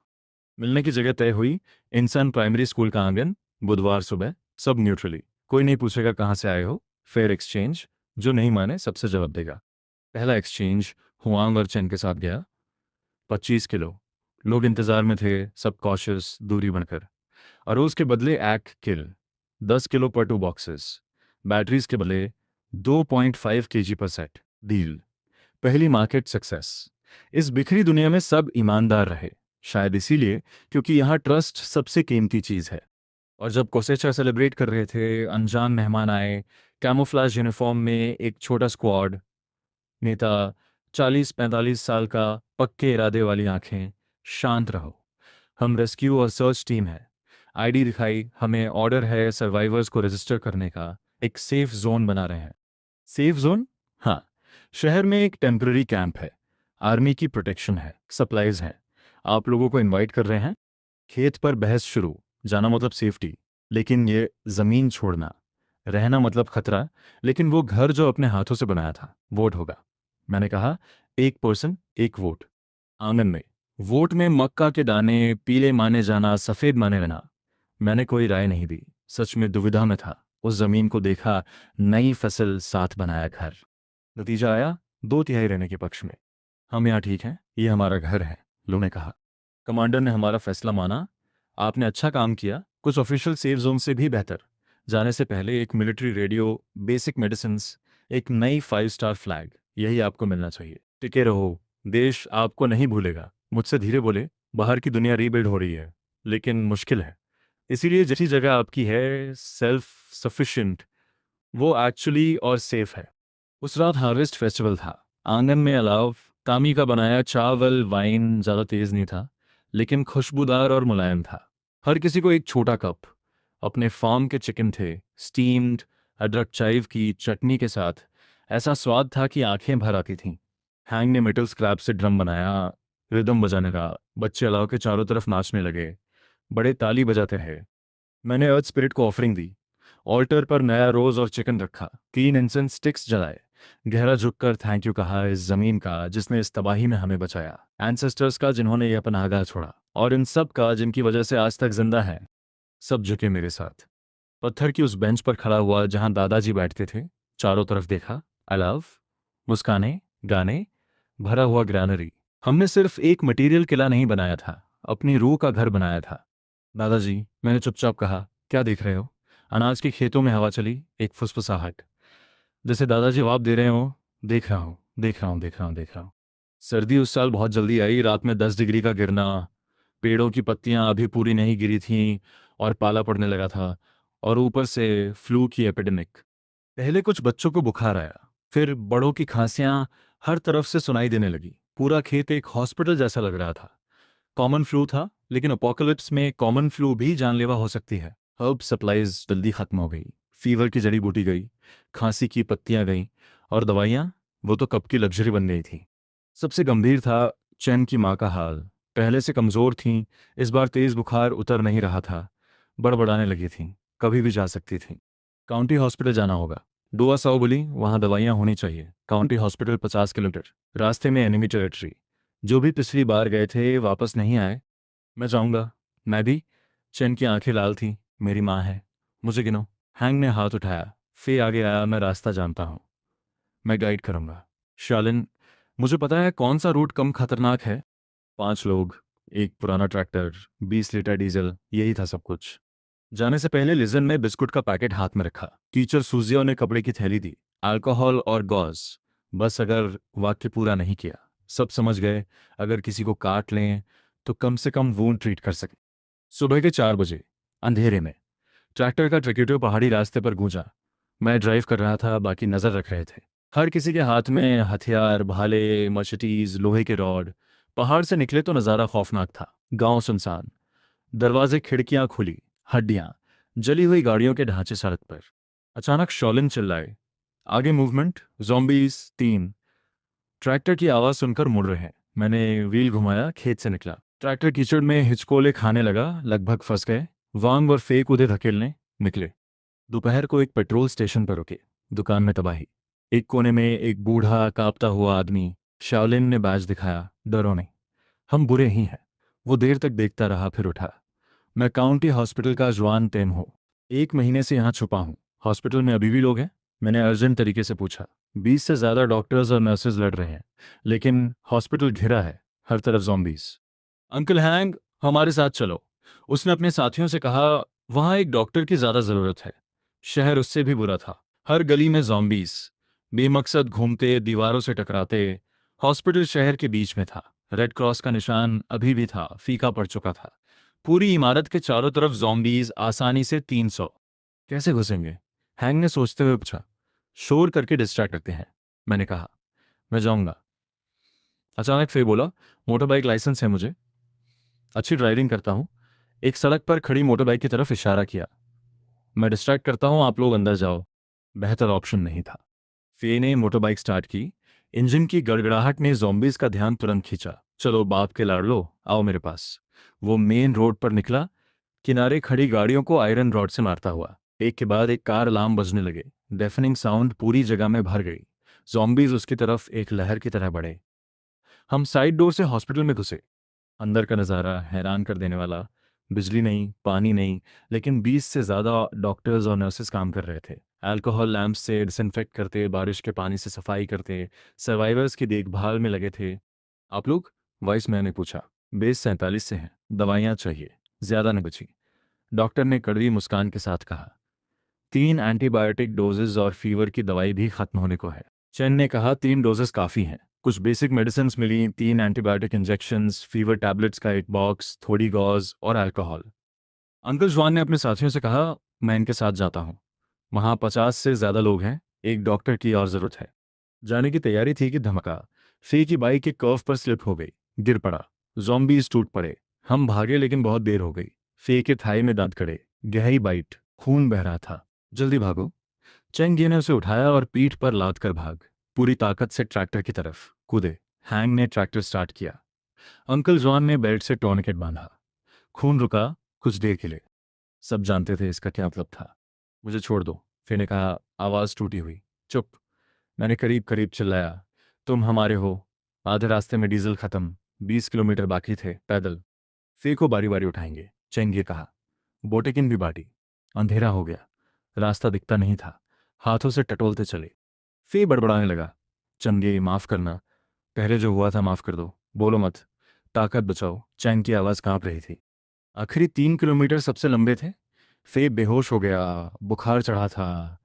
मिलने की जगह तय हुई। इंसान प्राइमरी स्कूल का आंगन। बुधवार सुबह। सब न्यूट्रली। कोई नहीं पूछेगा कहाँ से आए हो। Fair exchange. जो नहीं माने सबसे जवाब देगा। पहला एक्सचेंज हुआंग और चेन के साथ गया। 25 किलो। लोग इंतजार में थे, सब कॉशियस, दूरी बनकर। अरोज के बदले एक्ट किल। 10 किलो पर 2 बॉक्सेस। बैटरीज के बदले 2.5 kg पर सेट। डील। पहली मार्केट सक्सेस। इस बिखरी दुनिया में सब ईमानदार रहे, शायद इसीलिए क्योंकि यहाँ ट्रस्ट सबसे कीमती चीज़ है। और जब कोसेचा सेलिब्रेट कर रहे थे, अनजान मेहमान आए। कैमोफ्लाज यूनिफॉर्म में एक छोटा स्क्वाड। नेता 40-45 साल का, पक्के इरादे वाली आंखें। शांत रहो, हम रेस्क्यू और सर्च टीम है। आईडी दिखाई। हमें ऑर्डर है सर्वाइवर्स को रजिस्टर करने का। एक सेफ जोन बना रहे हैं। Safe zone? हाँ। शहर में एक टेम्पररी कैंप है। आर्मी की प्रोटेक्शन है, सप्लाईज हैं। आप लोगों को इनवाइट कर रहे हैं। खेत पर बहस शुरू। जाना मतलब सेफ्टी, लेकिन ये जमीन छोड़ना। रहना मतलब खतरा, लेकिन वो घर जो अपने हाथों से बनाया था, वोट होगा। मैंने कहा, एक पर्सन एक वोट। आंगन में। वोट में मक्का के दाने पीले माने जाना, सफ़ेद माने रहना। मैंने कोई राय नहीं दी। सच में दुविधा में था। उस जमीन को देखा, नई फसल, साथ बनाया घर। नतीजा आया, 2 तिहाई रहने के पक्ष में। हम यहाँ ठीक हैं, ये हमारा घर है, लो ने कहा। कमांडर ने हमारा फैसला माना। आपने अच्छा काम किया, कुछ ऑफिशियल सेफ जोन से भी बेहतर। जाने से पहले एक मिलिट्री रेडियो, बेसिक मेडिसिन्स, एक नई 5 स्टार फ्लैग, यही आपको मिलना चाहिए। टिके रहो, देश आपको नहीं भूलेगा। मुझसे धीरे बोले, बाहर की दुनिया रीबिल्ड हो रही है, लेकिन मुश्किल है। इसीलिए जैसी जगह आपकी है, सेल्फ सफिशिएंट, वो एक्चुअली और सेफ है। उस रात हार्वेस्ट फेस्टिवल था। आंगन में अलाव, तामी का बनाया चावल, वाइन ज़्यादा तेज नहीं था, लेकिन खुशबूदार और मुलायम था। हर किसी को एक छोटा कप। अपने फार्म के चिकन थे, स्टीम्ड, अदरक चाइव की चटनी के साथ। ऐसा स्वाद था कि आंखें भर आती थीं। हैंग ने मेटल स्क्रैप से ड्रम बनाया, रिदम बजाने का। बच्चे अलाव के चारों तरफ नाचने लगे, बड़े ताली बजाते हैं। मैंने अर्थ स्पिरिट को ऑफरिंग दी। ऑल्टर पर नया रोज और चिकन रखा, 3 इंसेंस स्टिक्स जलाए। गहरा झुककर थैंक यू कहा इस जमीन का जिसने इस तबाही में हमें बचाया, एंसेस्टर्स का जिन्होंने यह पनाहगाह छोड़ा, और इन सब का जिनकी वजह से आज तक जिंदा है। सब झुके मेरे साथ। पत्थर की उस बेंच पर खड़ा हुआ जहां दादाजी बैठते थे। चारों तरफ देखा। अलाव, मुस्काने, गाने, भरा हुआ ग्रैनरी। हमने सिर्फ एक मटेरियल किला नहीं बनाया था, अपनी रूह का घर बनाया था। दादाजी, मैंने चुपचाप कहा, क्या देख रहे हो? अनाज के खेतों में हवा चली, एक फुसफुसाहट। जैसे दादाजी जवाब दे रहे हो। देख रहा हूँ, देख रहा हूँ, देख रहा हूँ, देख रहा हूँ। सर्दी उस साल बहुत जल्दी आई, रात में 10 डिग्री का गिरना। पेड़ों की पत्तियां अभी पूरी नहीं गिरी थीं और पाला पड़ने लगा था। और ऊपर से फ्लू की एपिडेमिक। पहले कुछ बच्चों को बुखार आया, फिर बड़ों की खांसियां हर तरफ से सुनाई देने लगी। पूरा खेत एक हॉस्पिटल जैसा लग रहा था। कॉमन फ्लू था, लेकिन अपोकलिप्स में कॉमन फ्लू भी जानलेवा हो सकती है। हर्ब सप्लाईज जल्दी खत्म हो गई। फीवर की जड़ी बूटी गई, खांसी की पत्तियां गईं, और दवाइयां, वो तो कब की लग्जरी बन गई थी। सबसे गंभीर था चैन की माँ का हाल। पहले से कमज़ोर थीं, इस बार तेज़ बुखार उतर नहीं रहा था। बड़बड़ाने लगी थीं, कभी भी जा सकती थीं। काउंटी हॉस्पिटल जाना होगा। डुआ साओ बोली, वहाँ दवाइयाँ होनी चाहिए। County hospital 50 kilometre. रास्ते में एनिमी टेरिटरी। जो भी पिछली बार गए थे वापस नहीं आए। मैं जाऊँगा। मैं भी। चैन की आंखें लाल थीं। मेरी माँ है। मुझे गिनो। हैंग ने हाथ उठाया। फे आगे आया, मैं रास्ता जानता हूँ। मैं गाइड करूँगा। शालिन, मुझे पता है कौन सा रूट कम खतरनाक है। 5 लोग, एक पुराना ट्रैक्टर, 20 लीटर डीजल, यही था सब कुछ। जाने से पहले लिजन ने बिस्कुट का पैकेट हाथ में रखा। टीचर सूजिया ने कपड़े की थैली दी। अल्कोहल और गॉज। बस अगर वाक्य पूरा नहीं किया। सब समझ गए, अगर किसी को काट लें तो कम से कम वूंड ट्रीट कर सके। सुबह के 4 बजे, अंधेरे में, ट्रैक्टर का ट्रैक्टर पहाड़ी रास्ते पर गूंजा। मैं ड्राइव कर रहा था, बाकी नजर रख रहे थे। हर किसी के हाथ में हथियार, भाले, मचटीज, लोहे के रॉड। पहाड़ से निकले तो नज़ारा खौफनाक था। गांव सुनसान। दरवाजे खिड़कियां खुली। हड्डियां, जली हुई गाड़ियों के ढांचे सड़क पर। अचानक शॉलिन चिल्लाए, आगे मूवमेंट, ज़ॉम्बीज़ 3। ट्रैक्टर की आवाज़ सुनकर मुड़ रहे। मैंने व्हील घुमाया, खेत से निकला। ट्रैक्टर कीचड़ में हिचकोले खाने लगा, लगभग फंस गए। वांग और फेक उधे धकेलने निकले। दोपहर को एक पेट्रोल स्टेशन पर रुके। दुकान में तबाही। एक कोने में एक बूढ़ा कांपता हुआ आदमी। शाओलिन ने बैज दिखाया, डरो नहीं, हम बुरे ही हैं। वो देर तक देखता रहा, फिर उठा। मैं काउंटी हॉस्पिटल का जवान टेम हूँ। 1 महीने से यहाँ छुपा हूँ। हॉस्पिटल में अभी भी लोग हैं? मैंने अर्जेंट तरीके से पूछा। 20 से ज़्यादा डॉक्टर्स और नर्सेज लड़ रहे हैं, लेकिन हॉस्पिटल घिरा है, हर तरफ ज़ॉम्बीज़। अंकल हैंग, हमारे साथ चलो। उसने अपने साथियों से कहा। वहाँ एक डॉक्टर की ज़्यादा ज़रूरत है। शहर उससे भी बुरा था। हर गली में ज़ॉम्बीज़, बेमकसद घूमते, दीवारों से टकराते। हॉस्पिटल शहर के बीच में था। रेड क्रॉस का निशान अभी भी था, फीका पड़ चुका था। पूरी इमारत के चारों तरफ ज़ॉम्बीज़, आसानी से 300। कैसे घुसेंगे? हैंग ने सोचते हुए पूछा। शोर करके डिस्ट्रैक्ट करते हैं, मैंने कहा। मैं जाऊंगा। अचानक फिर बोला, मोटर बाइक लाइसेंस है मुझे, अच्छी ड्राइविंग करता हूँ। एक सड़क पर खड़ी मोटर बाइक की तरफ इशारा किया। मैं डिस्ट्रैक्ट करता हूँ, आप लोग अंदर जाओ। बेहतर ऑप्शन नहीं था। फे ने मोटर बाइक स्टार्ट की। इंजन की गड़गड़ाहट ने ज़ॉम्बीज़ का ध्यान तुरंत खींचा। चलो बाप के लाडलो, आओ मेरे पास। वो मेन रोड पर निकला, किनारे खड़ी गाड़ियों को आयरन रॉड से मारता हुआ। एक के बाद एक कार अलार्म बजने लगे। डेफनिंग साउंड पूरी जगह में भर गई। ज़ॉम्बीज़ उसकी तरफ एक लहर की तरह बढ़े। हम साइड डोर से हॉस्पिटल में घुसे। अंदर का नज़ारा हैरान कर देने वाला। बिजली नहीं, पानी नहीं, लेकिन 20 से ज़्यादा डॉक्टर्स और नर्सेस काम कर रहे थे। अल्कोहल लैंप से डिसइंफेक्ट करते, बारिश के पानी से सफाई करते, सर्वाइवर्स की देखभाल में लगे थे। आप लोग? वाइस मैन ने पूछा। बेस 47 से हैं, दवाइयाँ चाहिए, ज़्यादा न बची। डॉक्टर ने कड़वी मुस्कान के साथ कहा। 3 एंटीबायोटिक डोजेज और फीवर की दवाई भी खत्म होने को है। चैन ने कहा, 3 डोजेस काफ़ी हैं। कुछ बेसिक मेडिसिन मिली, 3 एंटीबायोटिक इंजेक्शंस, फीवर टैबलेट्स का एक बॉक्स, थोड़ी गॉज और अल्कोहल। अंकल जवान ने अपने साथियों से कहा, मैं इनके साथ जाता हूँ। वहाँ 50 से ज़्यादा लोग हैं, एक डॉक्टर की और ज़रूरत है। जाने की तैयारी थी कि धमका। फे की बाइक एक कर्व पर स्लिप हो गई, गिर पड़ा। ज़ॉम्बीज़ टूट पड़े। हम भागे, लेकिन बहुत देर हो गई। फे के थाई में दांत खड़े, गहरी बाइट, खून बह रहा था। जल्दी भागो। चेंगी ने उसे उठाया और पीठ पर लाद कर भाग। पूरी ताकत से ट्रैक्टर की तरफ कूदे। हैंग ने ट्रैक्टर स्टार्ट किया। अंकल जॉन ने बेल्ट से टॉर्निकेट बांधा। खून रुका, कुछ देर के लिए। सब जानते थे इसका क्या मतलब था। मुझे छोड़ दो, फिर ने कहा, आवाज़ टूटी हुई। चुप। मैंने करीब करीब चिल्लाया, तुम हमारे हो। आधे रास्ते में डीजल खत्म। 20 किलोमीटर बाकी थे, पैदल। फे को बारी बारी उठाएंगे, चेंगी कहा। बोटेकिन भी बाटी। अंधेरा हो गया, रास्ता दिखता नहीं था। हाथों से टटोलते चले। फे बड़बड़ाने लगा, चंगे माफ़ करना, पहले जो हुआ था माफ़ कर दो, बोलो मत। ताकत बचाओ। चैन की आवाज़ कांप रही थी। आखिरी 3 किलोमीटर सबसे लंबे थे। फे बेहोश हो गया, बुखार चढ़ा था।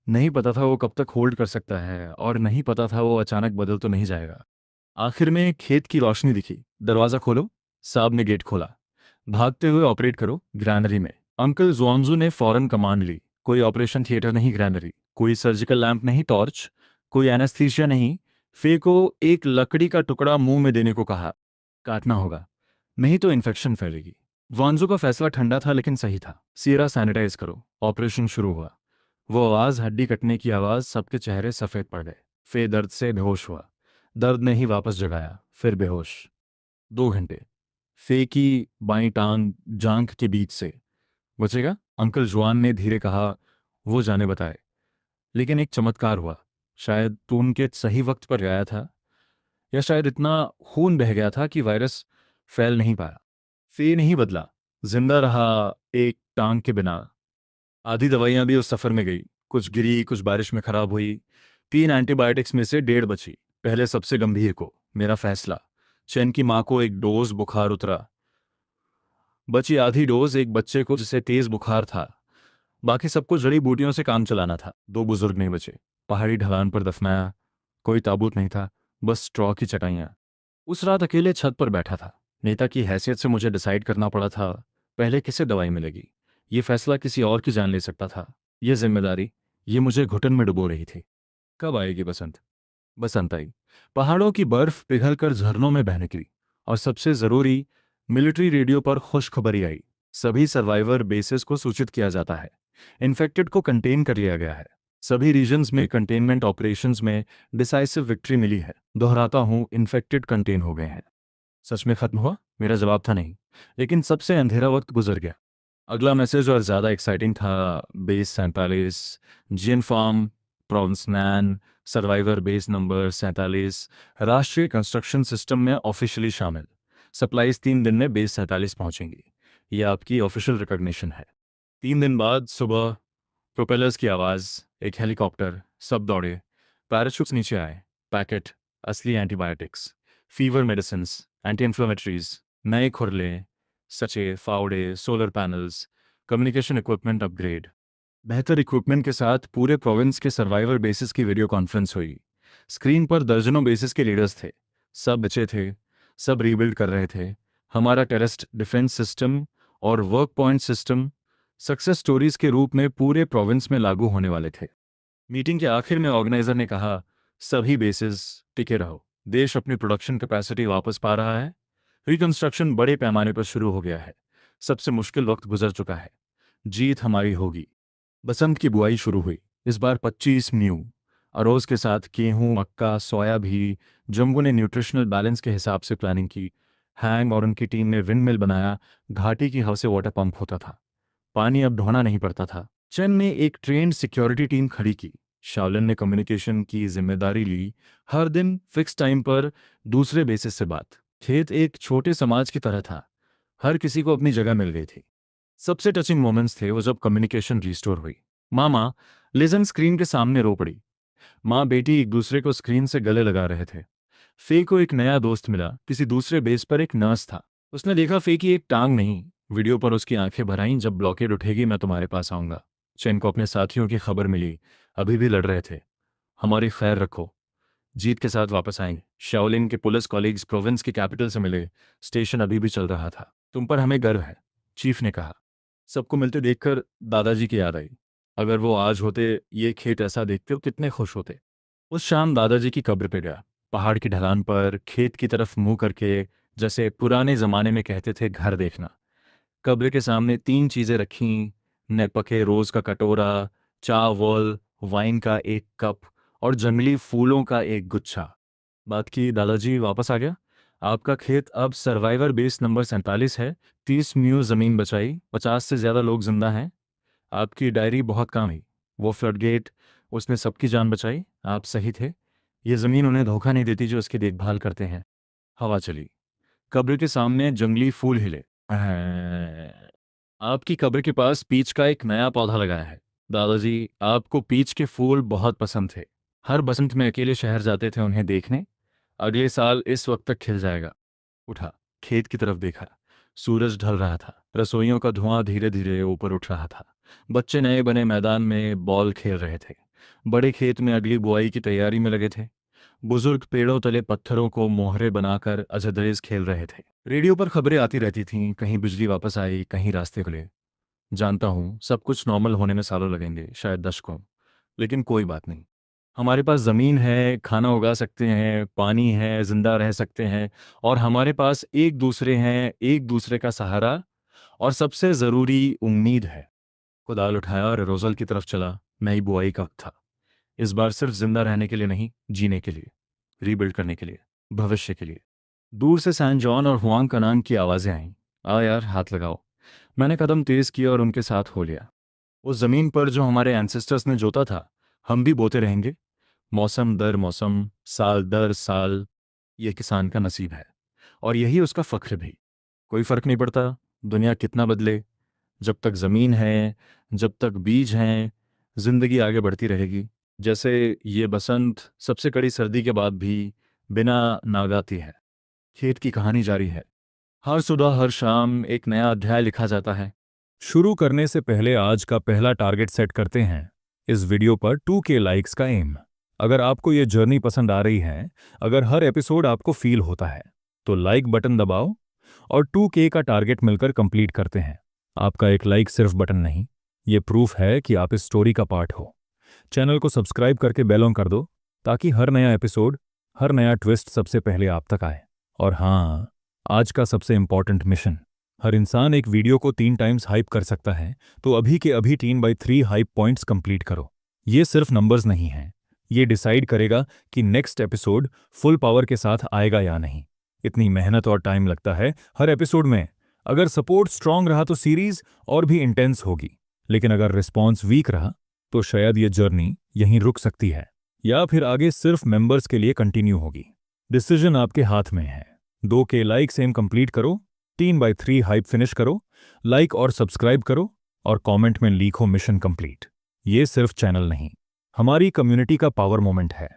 नहीं पता था वो कब तक होल्ड कर सकता है, और नहीं पता था वो अचानक बदल तो नहीं जाएगा। आखिर में खेत की रोशनी दिखी। दरवाज़ा खोलो। साहब ने गेट खोला। भागते हुए ऑपरेट करो ग्रैनरी में। अंकल जुआनजू ने फौरन कमांड ली। कोई ऑपरेशन थिएटर नहीं, ग्रैनरी। कोई सर्जिकल लैंप नहीं, टॉर्च। कोई एनेस्थीसिया नहीं। फे को एक लकड़ी का टुकड़ा मुंह में देने को कहा। काटना होगा, नहीं तो इन्फेक्शन फैलेगी। वांजो का फैसला ठंडा था लेकिन सही था। सीरा सैनिटाइज करो। ऑपरेशन शुरू हुआ। वो आवाज़, हड्डी कटने की आवाज़, सबके चेहरे सफ़ेद पड़ गए। फे दर्द से बेहोश हुआ। दर्द ने ही वापस जगाया, फिर बेहोश। 2 घंटे। फे की बाईं टांग जांघ के बीच से। बचेगा? अंकल जुआन ने धीरे कहा। वो जाने बताए। लेकिन एक चमत्कार हुआ। शायद टून के सही वक्त पर गया था, या शायद इतना खून बह गया था कि वायरस फैल नहीं पाया। फे नहीं बदला, जिंदा रहा, एक टांग के बिना। आधी दवाइयां भी उस सफ़र में गई। कुछ गिरी, कुछ बारिश में खराब हुई। 3 एंटीबायोटिक्स में से 1.5 बची। पहले सबसे गंभीर को, मेरा फैसला। चैन की माँ को एक डोज बुखार उतरा। बची आधी डोज एक बच्चे को जिसे तेज बुखार था। बाकी सबको जड़ी बूटियों से काम चलाना था। 2 बुजुर्ग नहीं बचे। पहाड़ी ढलान पर दफनाया। कोई ताबूत नहीं था, बस स्ट्रॉ की चटाइयाँ। उस रात अकेले छत पर बैठा था। नेता की हैसियत से मुझे डिसाइड करना पड़ा था, पहले किसे दवाई मिलेगी। ये फैसला किसी और की जान ले सकता था। ये जिम्मेदारी, ये मुझे घुटन में डुबो रही थी। कब आएगी बसंत? बसंत आई। पहाड़ों की बर्फ पिघलकर झरनों में बहने लगी। और सबसे जरूरी, मिलिट्री रेडियो पर खुशखबरी आई। सभी सर्वाइवर बेसिस को सूचित किया जाता है। इन्फेक्टेड को कंटेन कर लिया गया है। सभी रीजन्स में कंटेनमेंट ऑपरेशंस में डिसाइसिव विक्ट्री मिली है। दोहराता हूं, इन्फेक्टेड कंटेन हो गए हैं। सच में खत्म हुआ? मेरा जवाब था नहीं। लेकिन सबसे अंधेरा वक्त गुजर गया। अगला मैसेज और ज़्यादा एक्साइटिंग था। बेस 47, जिन फार्म, प्रोविंस नैन, सर्वाइवर बेस नंबर 47, राष्ट्रीय कंस्ट्रक्शन सिस्टम में ऑफिशियली शामिल। सप्लाईज 3 दिन में बेस 47 पहुंचेंगी। ये आपकी ऑफिशियल रिकॉग्निशन है। 3 दिन बाद सुबह प्रोपेलर्स की आवाज़, एक हेलीकॉप्टर, सब दौड़े। पैराशूट्स नीचे आए। पैकेट, असली antibiotics, fever medicines, anti inflammatories, नए खुरले, सचे, फावड़े, solar panels, communication equipment upgrade. बेहतर इक्विपमेंट के साथ पूरे प्रोविंस के सर्वाइवर बेसिस की वीडियो कॉन्फ्रेंस हुई। स्क्रीन पर दर्जनों बेसिस के लीडर्स थे। सब बचे थे, सब रीबिल्ड कर रहे थे। हमारा टेररिस्ट डिफेंस सिस्टम और work point system success stories के रूप में पूरे प्रोविंस में लागू होने वाले थे। मीटिंग के आखिर में ऑर्गेनाइजर ने कहा, सभी बेसिस टिके रहो। देश अपनी प्रोडक्शन कैपेसिटी वापस पा रहा है। रिकंस्ट्रक्शन बड़े पैमाने पर शुरू हो गया है। सबसे मुश्किल वक्त गुजर चुका है। जीत हमारी होगी। बसंत की बुआई शुरू हुई। इस बार 25 न्यू अरोज के साथ गेहूं, मक्का, सोया भी। जम्बू ने न्यूट्रिशनल बैलेंस के हिसाब से प्लानिंग की। हैंग और उनकी टीम ने विंड मिल बनाया। घाटी की हवा से वाटर पंप होता था। पानी अब ढोना नहीं पड़ता था। चंद ने एक ट्रेन्ड सिक्योरिटी टीम खड़ी की। शाओलिन ने कम्युनिकेशन की जिम्मेदारी ली। हर दिन फिक्स टाइम पर दूसरे बेसिस से बात। खेत एक छोटे समाज की तरह था। हर किसी को अपनी जगह मिल गई थी। सबसे टचिंग मोमेंट्स थे वो जब कम्युनिकेशन रिस्टोर हुई। मामा लिजन स्क्रीन के सामने रो पड़ी। माँ बेटी एक दूसरे को स्क्रीन से गले लगा रहे थे। फे को एक नया दोस्त मिला। किसी दूसरे बेस पर एक नर्स था। उसने देखा फे की एक टांग नहीं। वीडियो पर उसकी आंखें भर आईं। जब ब्लॉकेड उठेगी मैं तुम्हारे पास आऊंगा। चेन को अपने साथियों की खबर मिली। अभी भी लड़ रहे थे। हमारी खैर रखो, जीत के साथ वापस आएंगे। शाओलिन के पुलिस कॉलीग्स प्रोविंस की कैपिटल से मिले। स्टेशन अभी भी चल रहा था। तुम पर हमें गर्व है, चीफ ने कहा। सबको मिलते देखकर दादाजी की याद आई। अगर वो आज होते, ये खेत ऐसा देखते, तो कितने खुश होते। उस शाम दादाजी की कब्र पे गया। पहाड़ की ढलान पर खेत की तरफ मुंह करके, जैसे पुराने जमाने में कहते थे, घर देखना। कब्र के सामने 3 चीजें रखीं। न पके रोज का कटोरा, चावल, वाइन का एक कप और जंगली फूलों का एक गुच्छा। बात की दादाजी वापस आ गया। आपका खेत अब सर्वाइवर बेस नंबर 47 है। 30 म्यू जमीन बचाई, 50 से ज्यादा लोग जिंदा हैं। आपकी डायरी बहुत काम आई। वो फ्लडगेट, उसने सबकी जान बचाई। आप सही थे। ये जमीन उन्हें धोखा नहीं देती जो इसकी देखभाल करते हैं। हवा चली। कब्र के सामने जंगली फूल हिले। आपकी कब्र के पास पीच का एक नया पौधा लगाया है। दादाजी, आपको पीच के फूल बहुत पसंद थे। हर बसंत में अकेले शहर जाते थे उन्हें देखने। अगले साल इस वक्त तक खिल जाएगा। उठा, खेत की तरफ देखा। सूरज ढल रहा था, रसोइयों का धुआं धीरे धीरे ऊपर उठ रहा था। बच्चे नए बने मैदान में बॉल खेल रहे थे। बड़े खेत में अगली बुआई की तैयारी में लगे थे। बुजुर्ग पेड़ों तले पत्थरों को मोहरे बनाकर अजदरेज खेल रहे थे। रेडियो पर खबरें आती रहती थीं, कहीं बिजली वापस आई, कहीं रास्ते खुले। जानता हूँ सब कुछ नॉर्मल होने में सालों लगेंगे, शायद दशकों, लेकिन कोई बात नहीं। हमारे पास ज़मीन है, खाना उगा सकते हैं, पानी है, जिंदा रह सकते हैं, और हमारे पास एक दूसरे हैं, एक दूसरे का सहारा, और सबसे ज़रूरी उम्मीद है। कुदाल उठाया और रोज़ल की तरफ चला। नई बुआई का वक्त था। इस बार सिर्फ जिंदा रहने के लिए नहीं, जीने के लिए, रीबिल्ड करने के लिए, भविष्य के लिए। दूर से सैन जॉन और हुआंग कनांग की आवाज़ें आईं। आ यार, हाथ लगाओ। मैंने कदम तेज किया और उनके साथ हो लिया। उस ज़मीन पर जो हमारे एंसेस्टर्स ने जोता था, हम भी बोते रहेंगे, मौसम दर मौसम, साल दर साल। ये किसान का नसीब है, और यही उसका फ़ख्र भी। कोई फ़र्क नहीं पड़ता दुनिया कितना बदले, जब तक ज़मीन है, जब तक बीज हैं, ज़िंदगी आगे बढ़ती रहेगी। जैसे ये बसंत सबसे कड़ी सर्दी के बाद भी बिना नागाती है। खेत की कहानी जारी है। हर सुबह हर शाम एक नया अध्याय लिखा जाता है। शुरू करने से पहले आज का पहला टारगेट सेट करते हैं। इस वीडियो पर 2K लाइक्स का एम। अगर आपको ये जर्नी पसंद आ रही है, अगर हर एपिसोड आपको फील होता है, तो लाइक बटन दबाओ और 2K का टारगेट मिलकर कंप्लीट करते हैं। आपका एक लाइक सिर्फ बटन नहीं, ये प्रूफ है कि आप इस स्टोरी का पार्ट हो। चैनल को सब्सक्राइब करके बेल ऑन कर दो, ताकि हर नया एपिसोड, हर नया ट्विस्ट सबसे पहले आप तक आए। और हाँ, आज का सबसे इंपॉर्टेंट मिशन। हर इंसान एक वीडियो को 3 टाइम्स हाइप कर सकता है, तो अभी के अभी 3/3 हाइप पॉइंट्स कंप्लीट करो। ये सिर्फ नंबर्स नहीं हैं, ये डिसाइड करेगा कि नेक्स्ट एपिसोड फुल पावर के साथ आएगा या नहीं। इतनी मेहनत और टाइम लगता है हर एपिसोड में। अगर सपोर्ट स्ट्रांग रहा तो सीरीज और भी इंटेंस होगी, लेकिन अगर रिस्पॉन्स वीक रहा तो शायद ये जर्नी यहीं रुक सकती है, या फिर आगे सिर्फ मेंबर्स के लिए कंटिन्यू होगी। डिसीजन आपके हाथ में है। 2K लाइक सेम कंप्लीट करो, 3/3 हाइप फिनिश करो, लाइक और सब्सक्राइब करो, और कमेंट में लिखो मिशन कंप्लीट। ये सिर्फ चैनल नहीं, हमारी कम्युनिटी का पावर मोमेंट है।